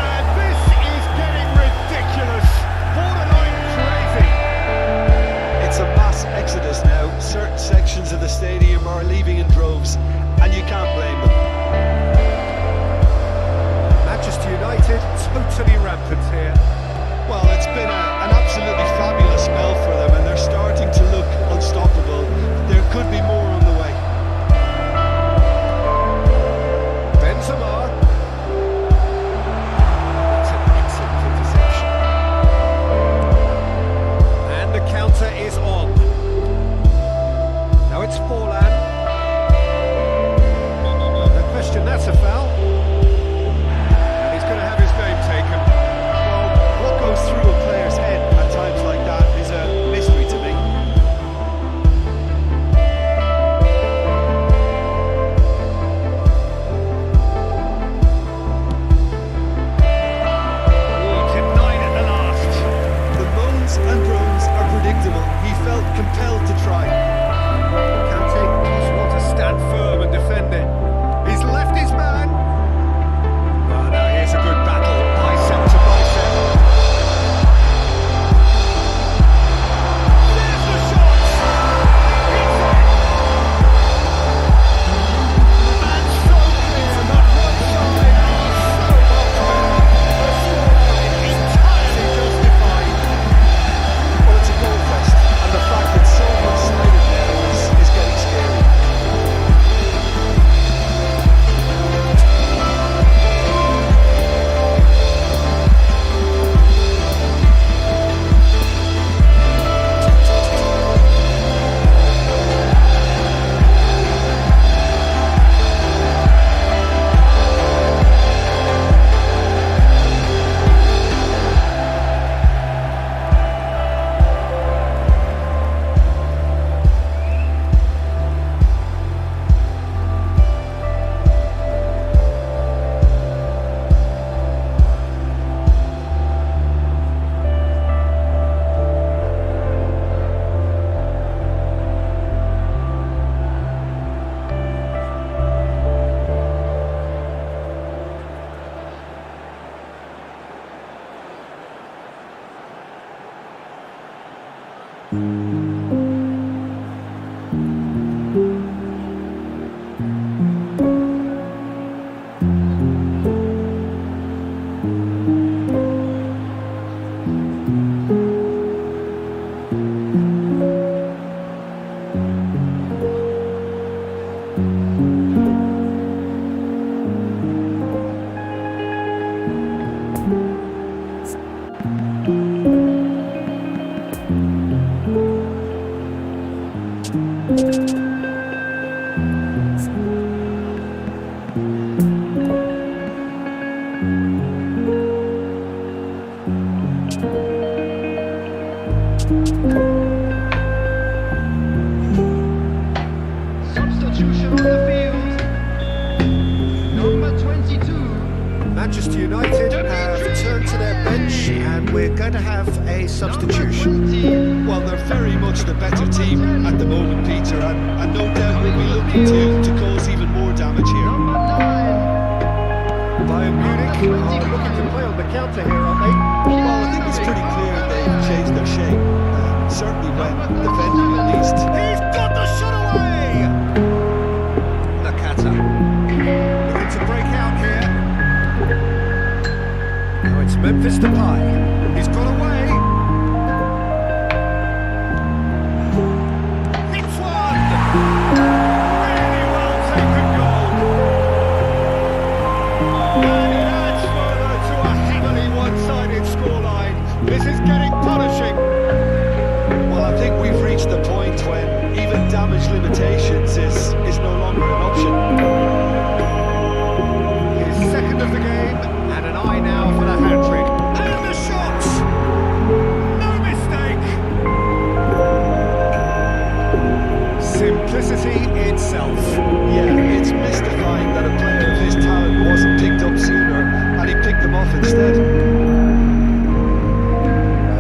And this is getting ridiculous. Borderline crazy. It's a mass exodus now. Certain sections of the stadium are leaving in droves. and you can't blame them. Manchester United totally rampant here. Well, it's been an absolutely fabulous spell for them, and they're starting to look unstoppable. There could be more on the way. Benzema. That's an excellent interception. And the counter is on. Now it's Forlan. No question, that's a foul. And he's going to have his name taken. Well, what goes through a player's head at times like that is a mystery to me. Denied at the last. The moans and groans are predictable. He felt compelled to try. Kante does want to stand firm and defend it. He's left his man. Oh, now here's a good battle, bicep to bicep. There's the shot! It's in! And so clear, that right side, so much better. The scoreline entirely justified. Well, it's a goal fest, and the fact that so one-sided now is getting scary. Substitution on the field. Number 22. Manchester United have turned to their bench and we're going to have a substitution. Well, they're very much the better team at the moment, Peter, and no doubt will be looking to cause even more damage here. Number 9. Bayern Munich are looking to play on the counter here, aren't they? Well, I think it's pretty clear they've changed their shape, certainly when defending at least. He's got the shot away! Nakata looking to break out here. Now it's Memphis Depay. He's got away. It's one! Really well taken goal. And it adds further to a heavily one-sided scoreline. This is getting punishing. Well, I think we've reached the point when even damage limitations is no longer an option. His second of the game, and an eye now for the hat-trick. And the shot! No mistake! Simplicity itself. Yeah, it's mystifying that a player of his talent wasn't picked up sooner, and he picked them off instead.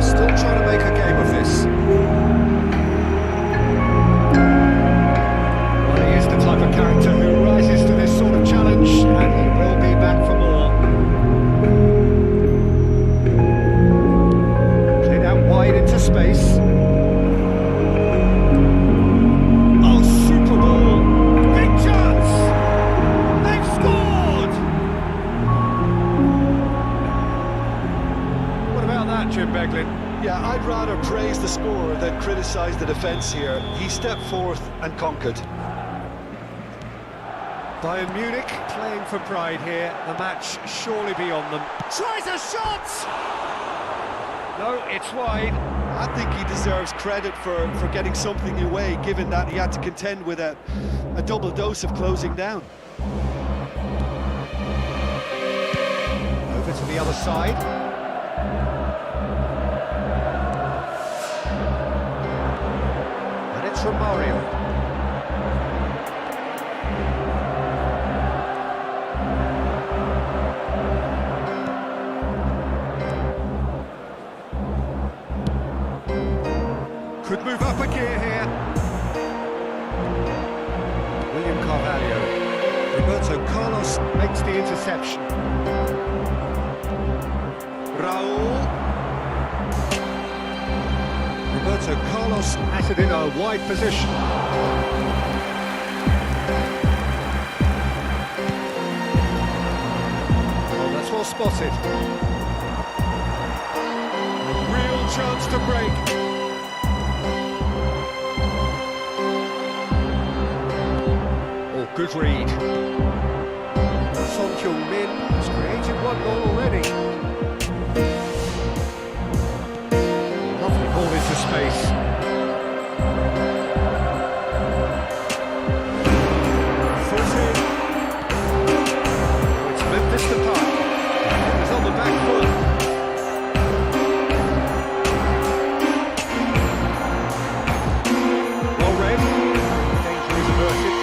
Still trying to make a game of this. Well, he is the type of character who rises to this sort of challenge, and he will be back for more. Played out wide into space. Oh, super ball! Big chance! defence here. He stepped forth and conquered. Bayern Munich playing for pride here. The match surely beyond them. Tries a shot! No, it's wide. I think he deserves credit for getting something away, given that he had to contend with a double dose of closing down. Over to the other side. And it's Romario. Could move up a gear here. William Carvalho. Roberto Carlos makes the interception. Raul. Roberto Carlos has it in a wide position. Oh, that's well spotted. A real chance to break. Good read. Son Heung-min has created one goal already. Lovely ball into space. Foot in. It's Memphis Depay. He's on the back foot. Well read. Danger is averted.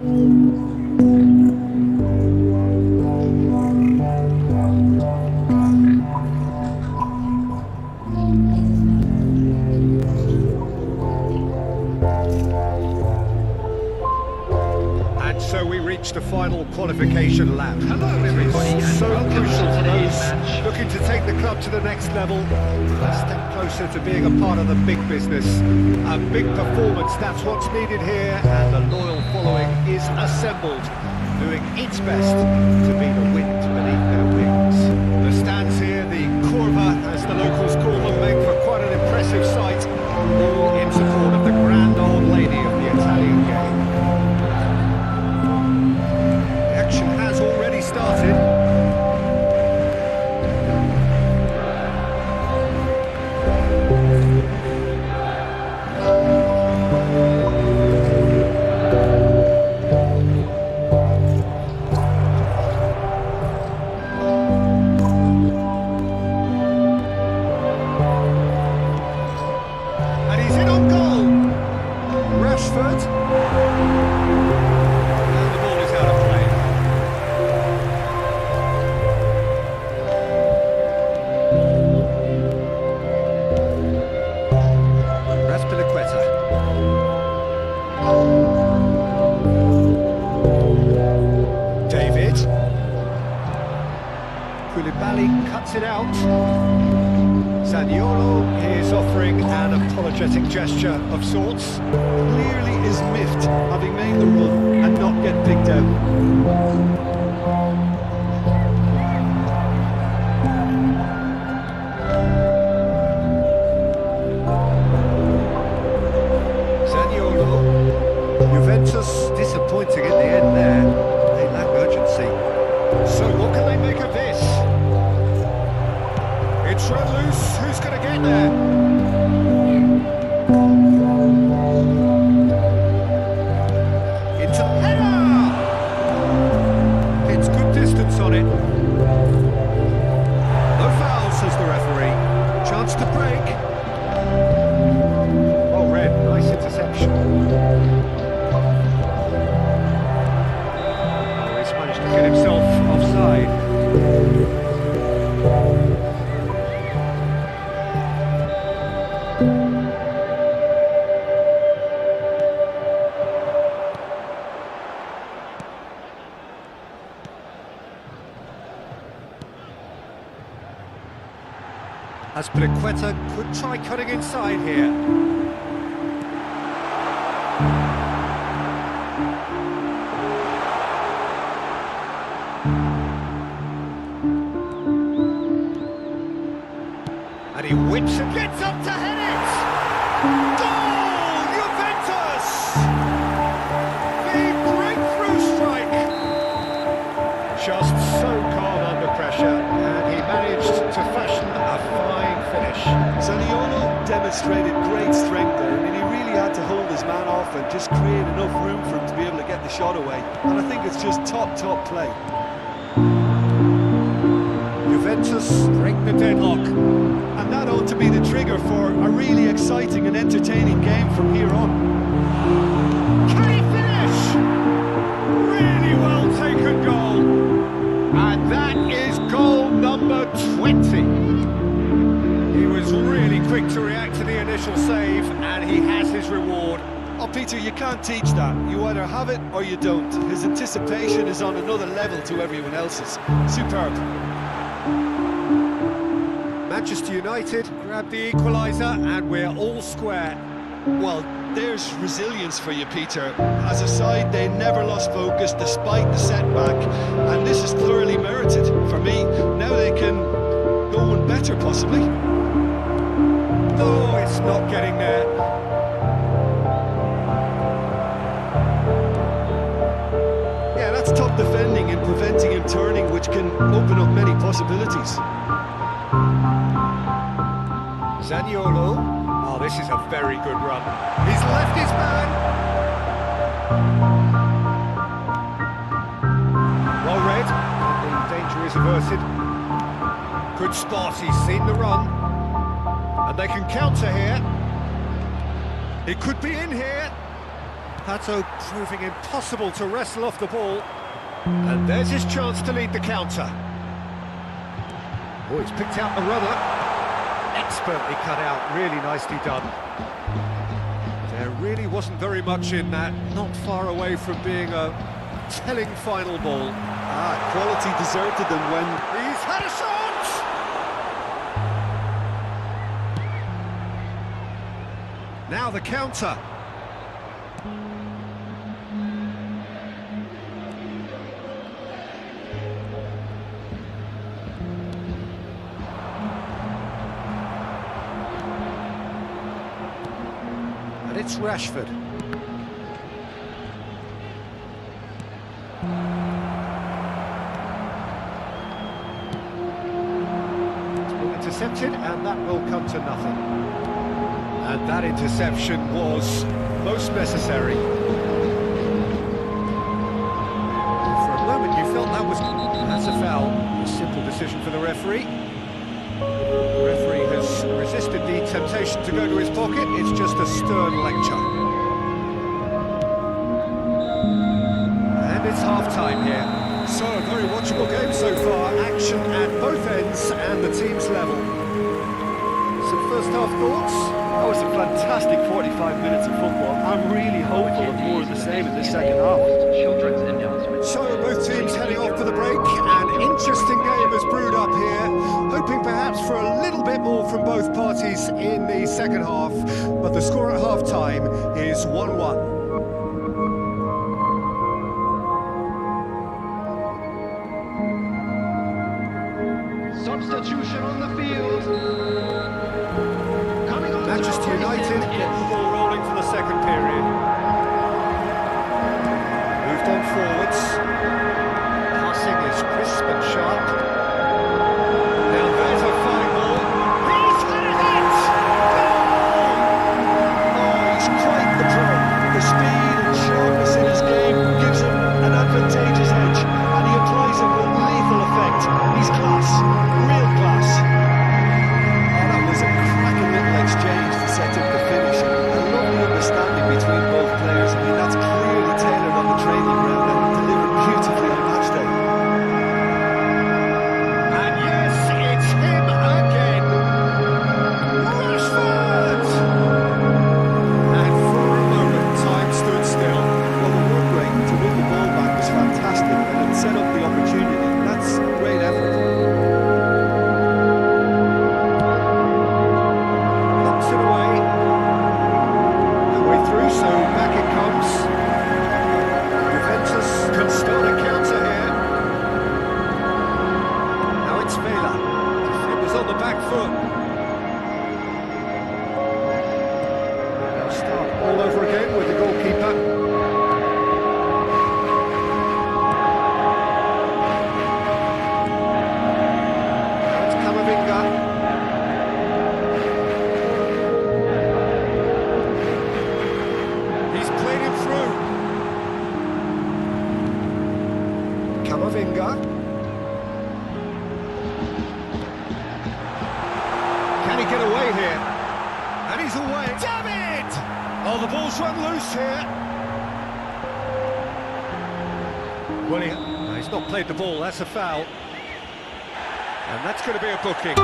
So we reach the final qualification lap. Hello everybody, and So welcome to crucial for today's those match. looking to take the club to the next level, a step closer to being a part of the big business. A big performance, that's what's needed here, and the loyal following is assembled, doing its best to be the wind beneath their wings. The stands here, the curva, as the locals call them, make for quite an impressive sight, all in support of the grand old lady of the Italian game. Action has already started. And he's in on goal. Rashford. And the ball is out of play. David. Koulibaly cuts it out. Zaniolo is offering an apologetic gesture of sorts. Clearly is miffed, having made the run and not get picked out. Juventus disappointing in the end there. They lack urgency. So what can they make of this? It's run loose. Who's going to get there? Into the header! It's good distance on it. No foul, says the referee. Chance to break. Well read, nice interception. Get himself offside. Azpilicueta could try cutting inside here. And he whips and gets up to head it! Goal! Juventus! The breakthrough strike! Just so calm under pressure, and he managed to fashion a fine finish. Zaniolo demonstrated great strength there. I mean, he really had to hold his man off and just create enough room for him to be able to get the shot away. And I think it's just top play. Juventus break the deadlock. And that ought to be the trigger for a really exciting and entertaining game from here on. Can he finish? Really well taken goal. And that is goal number 20. He was really quick to react to the initial save, and he has his reward. Oh, Peter, you can't teach that. You either have it or you don't. His anticipation is on another level to everyone else's. Superb. Manchester United grab the equaliser, and we're all square. Well, there's resilience for you, Peter. As a side, they never lost focus despite the setback, and this is thoroughly merited for me. Now they can go one better, possibly. Oh, it's not getting there. Yeah, that's top defending and preventing him turning, which can open up many possibilities. Zaniolo. Oh, this is a very good run. He's left his man. Well read. And the danger is averted. Good spot. He's seen the run. And they can counter here. It could be in here. Pato proving impossible to wrestle off the ball. And there's his chance to lead the counter. Oh, he's picked out the runner. Expertly cut out, really nicely done. There really wasn't very much in that, not far away from being a telling final ball. Quality deserted them when... He's had a shot! Now the counter. And it's Rashford. It's been intercepted, and that will come to nothing. And that interception was most necessary. For a moment you felt that's a foul. A simple decision for the referee. The referee has resisted the temptation to go to his pocket. It's just a stern lecture. And it's half-time here. So, a very watchable game so far. Action at both ends and the team's level. Some first-half thoughts? That was a fantastic 45 minutes of football. I'm really hopeful of more of the same in this second half. Children's announcement. So both teams heading off for the break. An interesting game has brewed up here, hoping perhaps for a little bit more from both parties in the second half, but the score at half-time is 1-1. Substitution on the field. Manchester United get the ball rolling for the second period. Moved on forwards. Passing is crisp and sharp. Now there's a fine ball. He's had a hit! Oh, he's quite the pro. The speed and sharpness in his game gives him an advantageous edge, and he applies it with lethal effect. He's class, real class. Oh, that was a cracking little exchange to set up the finish. A lovely understanding between both players. I mean, that's clearly tailored on the training ground and delivered beautifully on match day. And yes, it's him again. Rashford! And for a moment, time stood still. Well, the work rate to win the ball back was fantastic, and it set up the opportunity. That's great effort. Knocks it away. No way through, so back it comes. Juventus can start a counter here. Now it's Vela. Defenders on the back foot. They'll start all over again with the goalkeeper. Now it's Camavinga. He's played him through. Camavinga. Can he get away here? And he's away. David! Oh, the ball's run loose here. Well, no, he's not played the ball. That's a foul. And that's going to be a booking.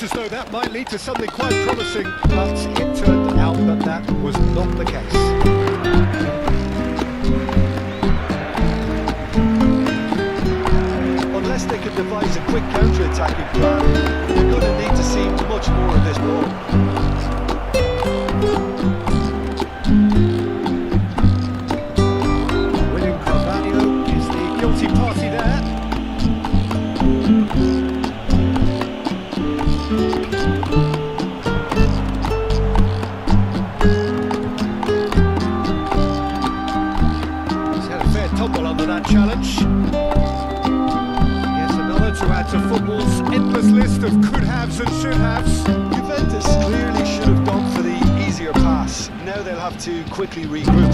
as though that might lead to something quite promising, but it turned out that that was not the case. Unless they can devise a quick counter-attacking plan, they're going to need to see much more of this ball. Party there. He's had a fair tumble under that challenge. Here's another to add to football's endless list of could-haves and should-haves. Juventus clearly should have gone for the easier pass. Now they'll have to quickly regroup.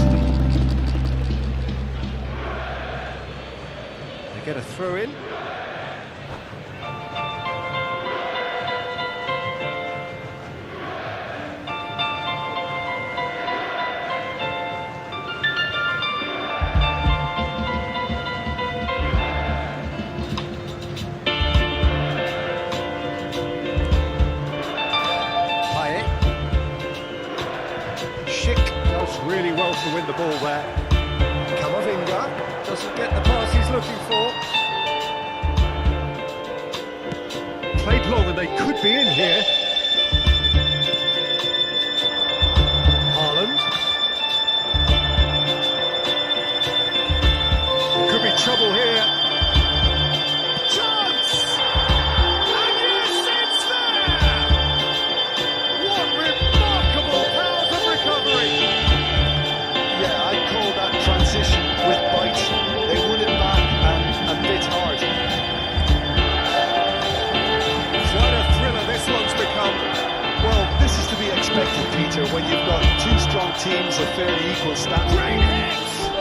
Get a throw in. Schick does really well to win the ball there. Camavinga doesn't get the pass he's looking for. Played long and they could be in here. Haaland. There could be trouble here. Chance! And yes, it's there! What remarkable powers of recovery! Yeah, I'd call that transition with bite. They won it back and bit hard. This one's become. Well, this is to be expected, Peter, when you've got two strong teams of fairly equal standing. Great hits!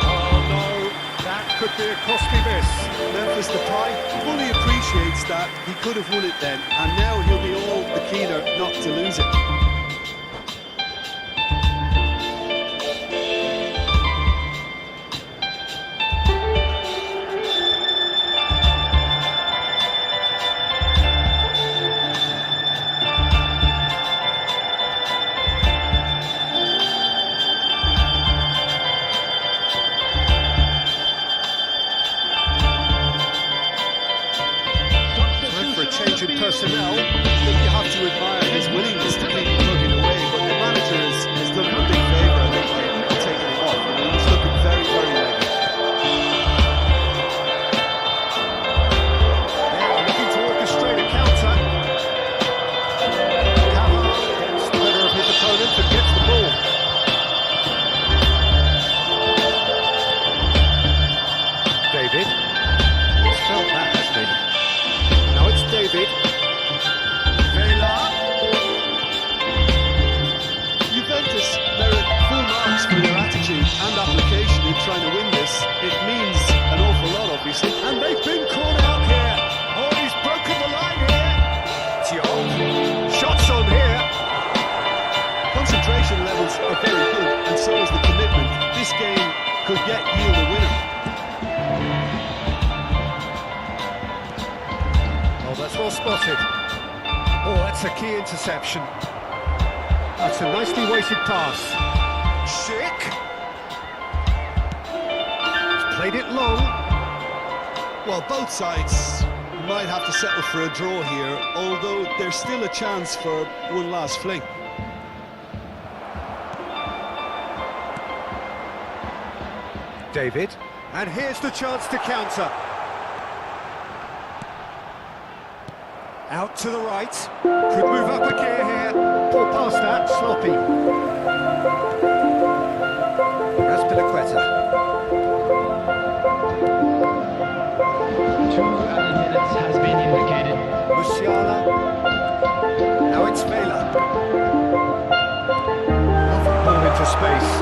Oh no, that could be a costly miss. Memphis Depay fully appreciates that he could have won it then, and now he'll be all the keener not to lose it. Change in personnel. I think you have to admire his willingness to keep plugging away, but the manager has done him a big favour, I think, by taking him off. I mean, he's looking very, very ready. Now looking to orchestrate a counter. Cavani gets the better of his opponent and gets the ball. David. He's felt that, hasn't he? Now it's David. Vela. Juventus merit full marks for their attitude and application in trying to win this. It means an awful lot, obviously. And they've been caught out here. Oh, he's broken the line here. Diop. Shots on here. Concentration levels are very good, and so is the commitment. This game could yet yield a winner. That's well spotted. Oh, that's a key interception. That's a nicely weighted pass. Schick. He's played it long. Well, both sides might have to settle for a draw here, although there's still a chance for one last fling. David. And here's the chance to counter. Out to the right. Could move up a gear here. Poor past that. Sloppy. Raspilicueta. 2 added minutes has been indicated. Musiala. Now it's Vela. Another ball into space.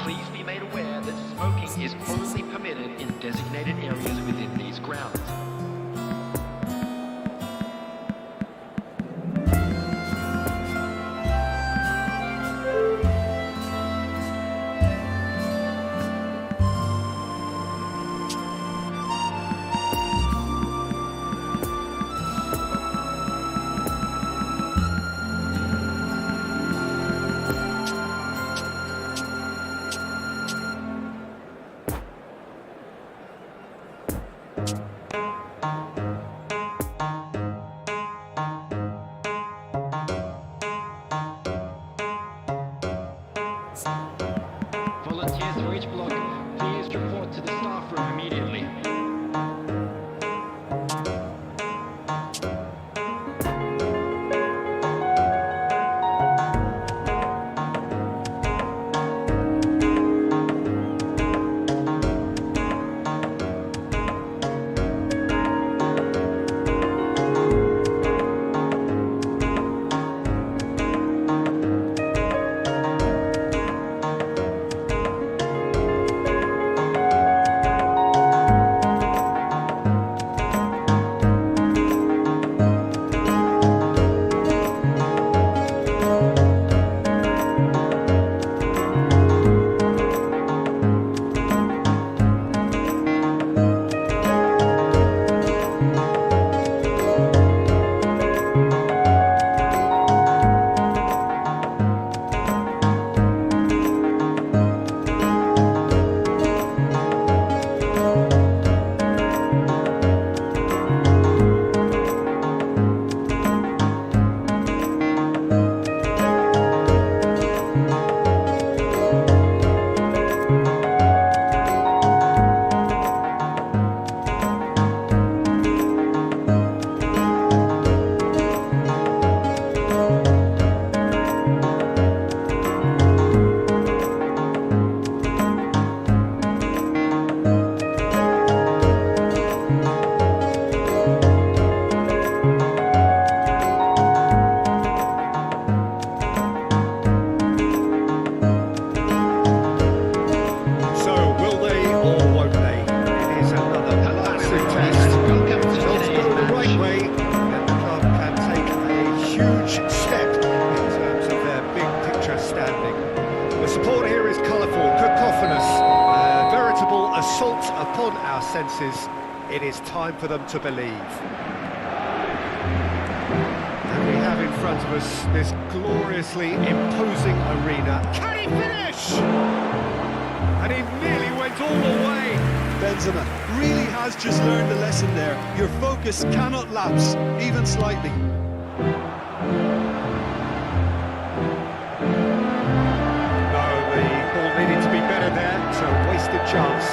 Please be made aware that smoking is only permitted in designated areas within these grounds. Volunteers for each block, please report to the staff room immediately. upon our senses, it is time for them to believe. And we have in front of us this gloriously imposing arena. Can he finish? And he nearly went all the way. Benzema really has just learned a lesson there. Your focus cannot lapse, even slightly. No, the ball needed to be better there, so wasted chance.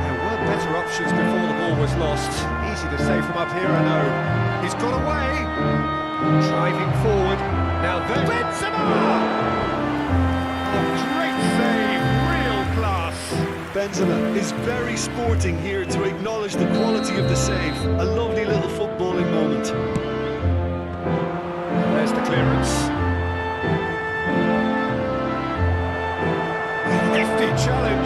There were better options before the ball was lost. Easy to say from up here, I know. He's got away. Driving forward. Now then, Benzema! Benzema is very sporting here to acknowledge the quality of the save. A lovely little footballing moment.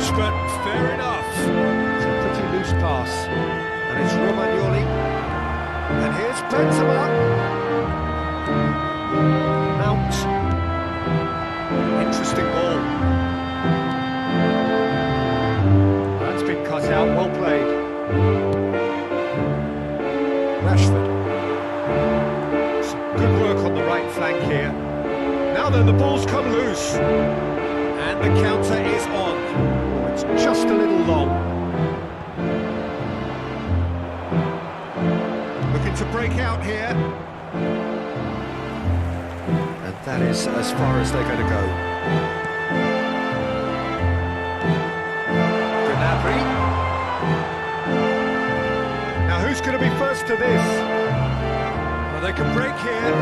touch, but fair enough. It's a pretty loose pass. And it's Romagnoli. And here's Benzema. Mount. Interesting ball. That's been cut out, well played. Rashford. Some good work on the right flank here. Now then, the ball's come loose. And the counter is on. Oh, it's just a little long. Looking to break out here. And that is as far as they're going to go. Gnabry. Now who's going to be first to this? Well, they can break here.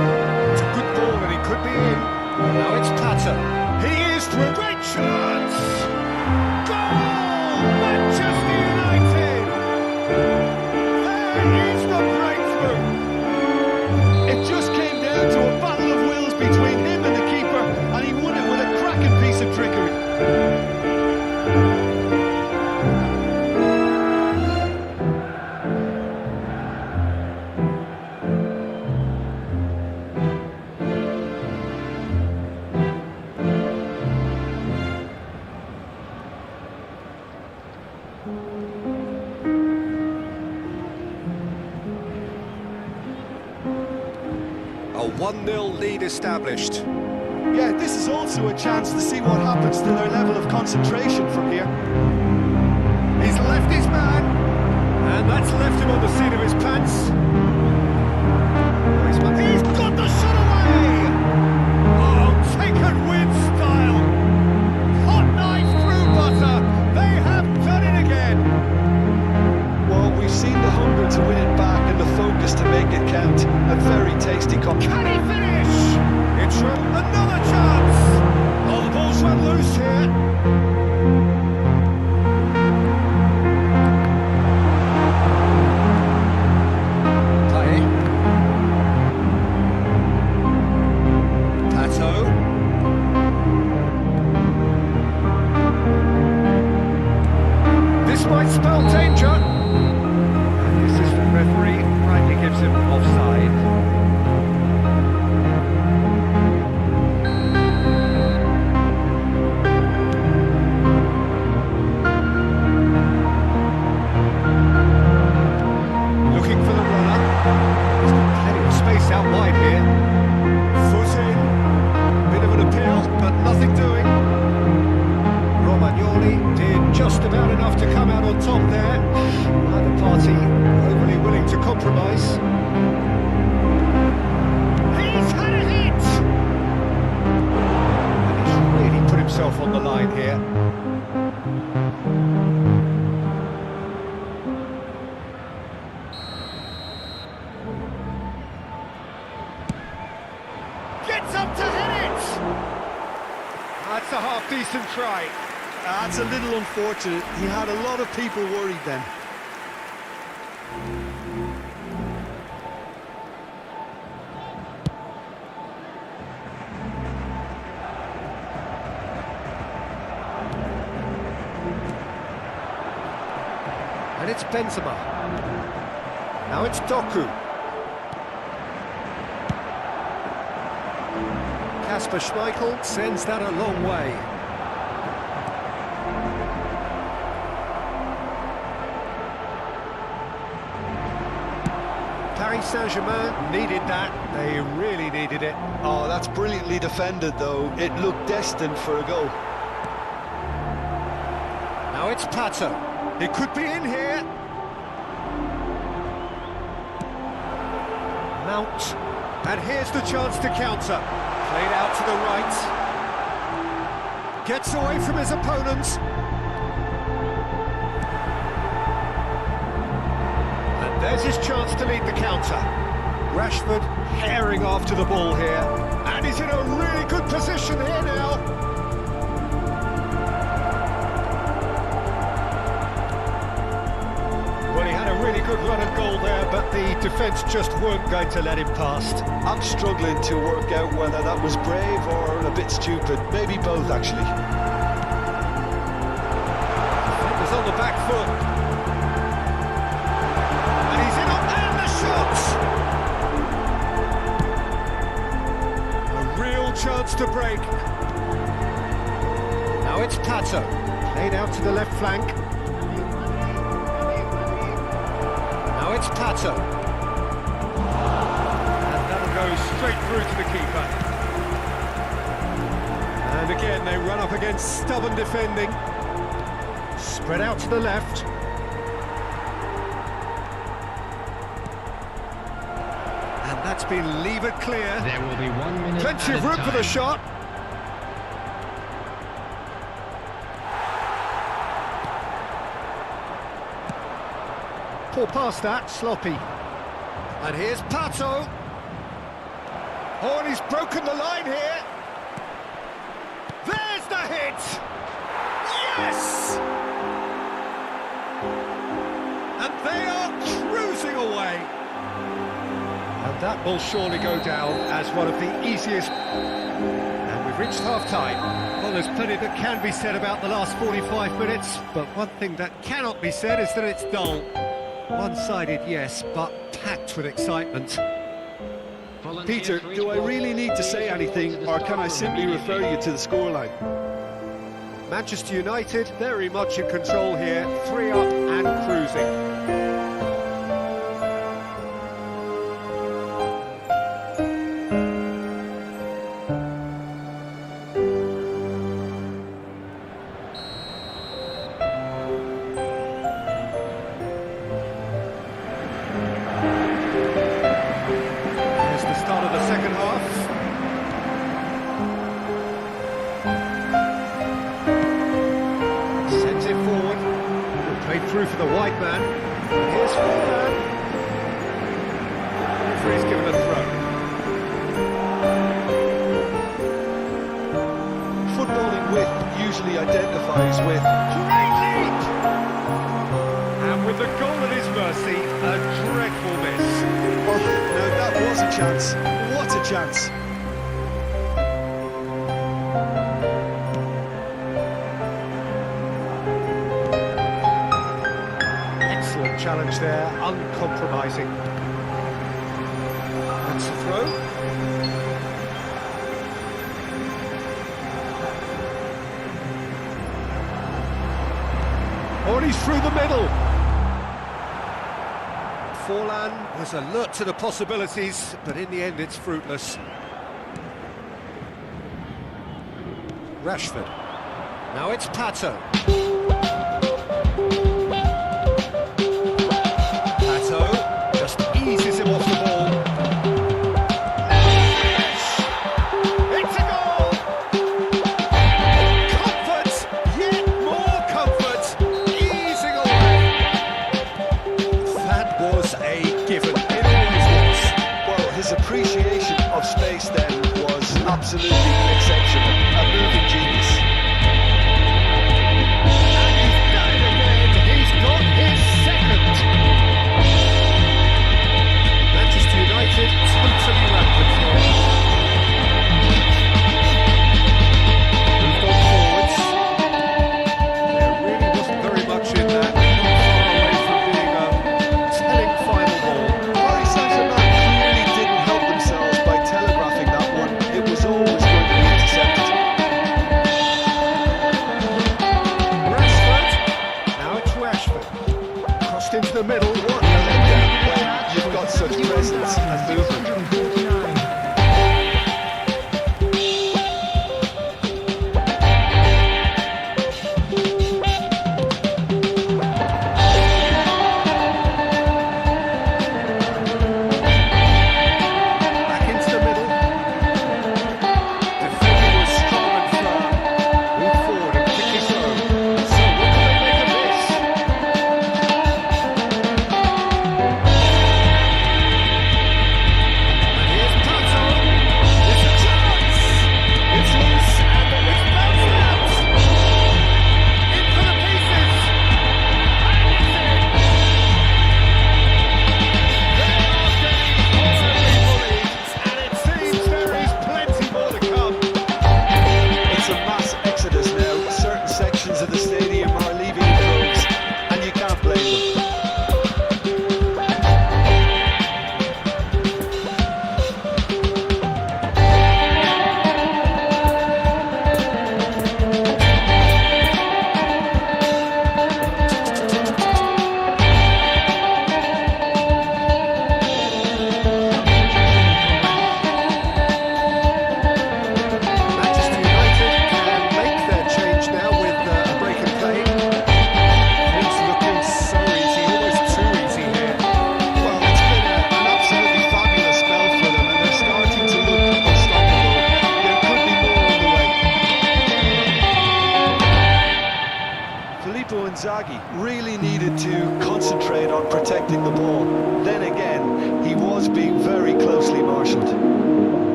It's a good ball and he could be in. Now it's Pato. He is through. Great chance! Goal! Manchester United! There is the breakthrough! It just came down to a battle of wills between him and the keeper, and he won it with a cracking piece of trickery. A 1-0 lead established. Yeah, this is also a chance to see what happens to their level of concentration from here. He's left his man, and that's left him on the seat of his pants. He's got the shot away! Oh, taken with style! Hot knife through butter! They have done it again! Well, we've seen the hunger to win it back and the focus to make it count. A very tasty contest. Can he finish? It's another chance! Oh, the ball's run loose here. Pato. This might spell danger. And the assistant referee rightly gives him offside. Looking for the runner. He's got plenty of space out wide here. Foot in. Bit of an appeal, but nothing doing. Romagnoli did just about enough to come out on top there. Neither party overly willing to compromise. He's had a hit! And he's really put himself on the line here. Gets up to hit it! That's a half-decent try. That's a little unfortunate. He had a lot of people worried then. And it's Benzema. Now it's Doku. Kasper Schmeichel sends that a long way. Paris Saint-Germain needed that. They really needed it. Oh, that's brilliantly defended, though. It looked destined for a goal. Now it's Pato. It could be in here. Mount. And here's the chance to counter. Played out to the right. Gets away from his opponents. And there's his chance to lead the counter. Rashford herring after the ball here. And he's in a really good position here now. Well, he had a really good run at goal there, but the defence just weren't going to let him past. I'm struggling to work out whether that was brave or a bit stupid. Maybe both, actually. the back foot. And he's in on, and the shot! A real chance to break. Now it's Pato, played out to the left flank. Now it's Pato. And that'll go straight through to the keeper. And again, they run up against stubborn defending. Spread out to the left. And that's been levered clear. There will be 1 minute. Plenty of room for the shot. Poor pass that, sloppy. And here's Pato. Oh, and he's broken the line here. There's the hit! Yes! And they are cruising away. And that will surely go down as one of the easiest. And we've reached half-time. Well, there's plenty that can be said about the last 45 minutes, but one thing that cannot be said is that it's dull. One-sided, yes, but packed with excitement. Peter, do I really need to say anything, or can I simply refer you to the scoreline? Manchester United very much in control here, 3 up and cruising. Here's the start of the second half. Sends it forward. Played through for the wide man. And here's Forlan. Referee's given a throw. Footballing width usually identifies with Great lead! And with the goal at his mercy, a dreadful miss. oh, now that was a chance. What a chance. Excellent challenge there, uncompromising. That's the throw. Oh, and he's through the middle. Forlan was alert to the possibilities, but in the end it's fruitless. Rashford. Now it's Pato. Pato just eases him off the ball. Yes! It's a goal! Comfort, yet more comfort, easing away. That was a given. It always was. Well, his appreciation of space then was absolutely exceptional. A moving genius. And he's done it again. He's got his second. Manchester United totally rampant here. Moved on forwards. There really wasn't very much in that. Not far away from being a telling final ball. Paris Saint-Germain clearly didn't help themselves by telegraphing that one. It was always going to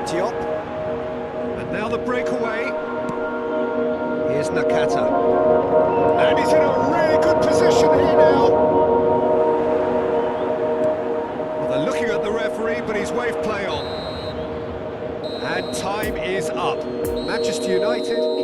Diop. And now the breakaway. Here's Nakata. And he's in a really good position here now. Well, they're looking at the referee, but he's waved play on. And time is up. Manchester United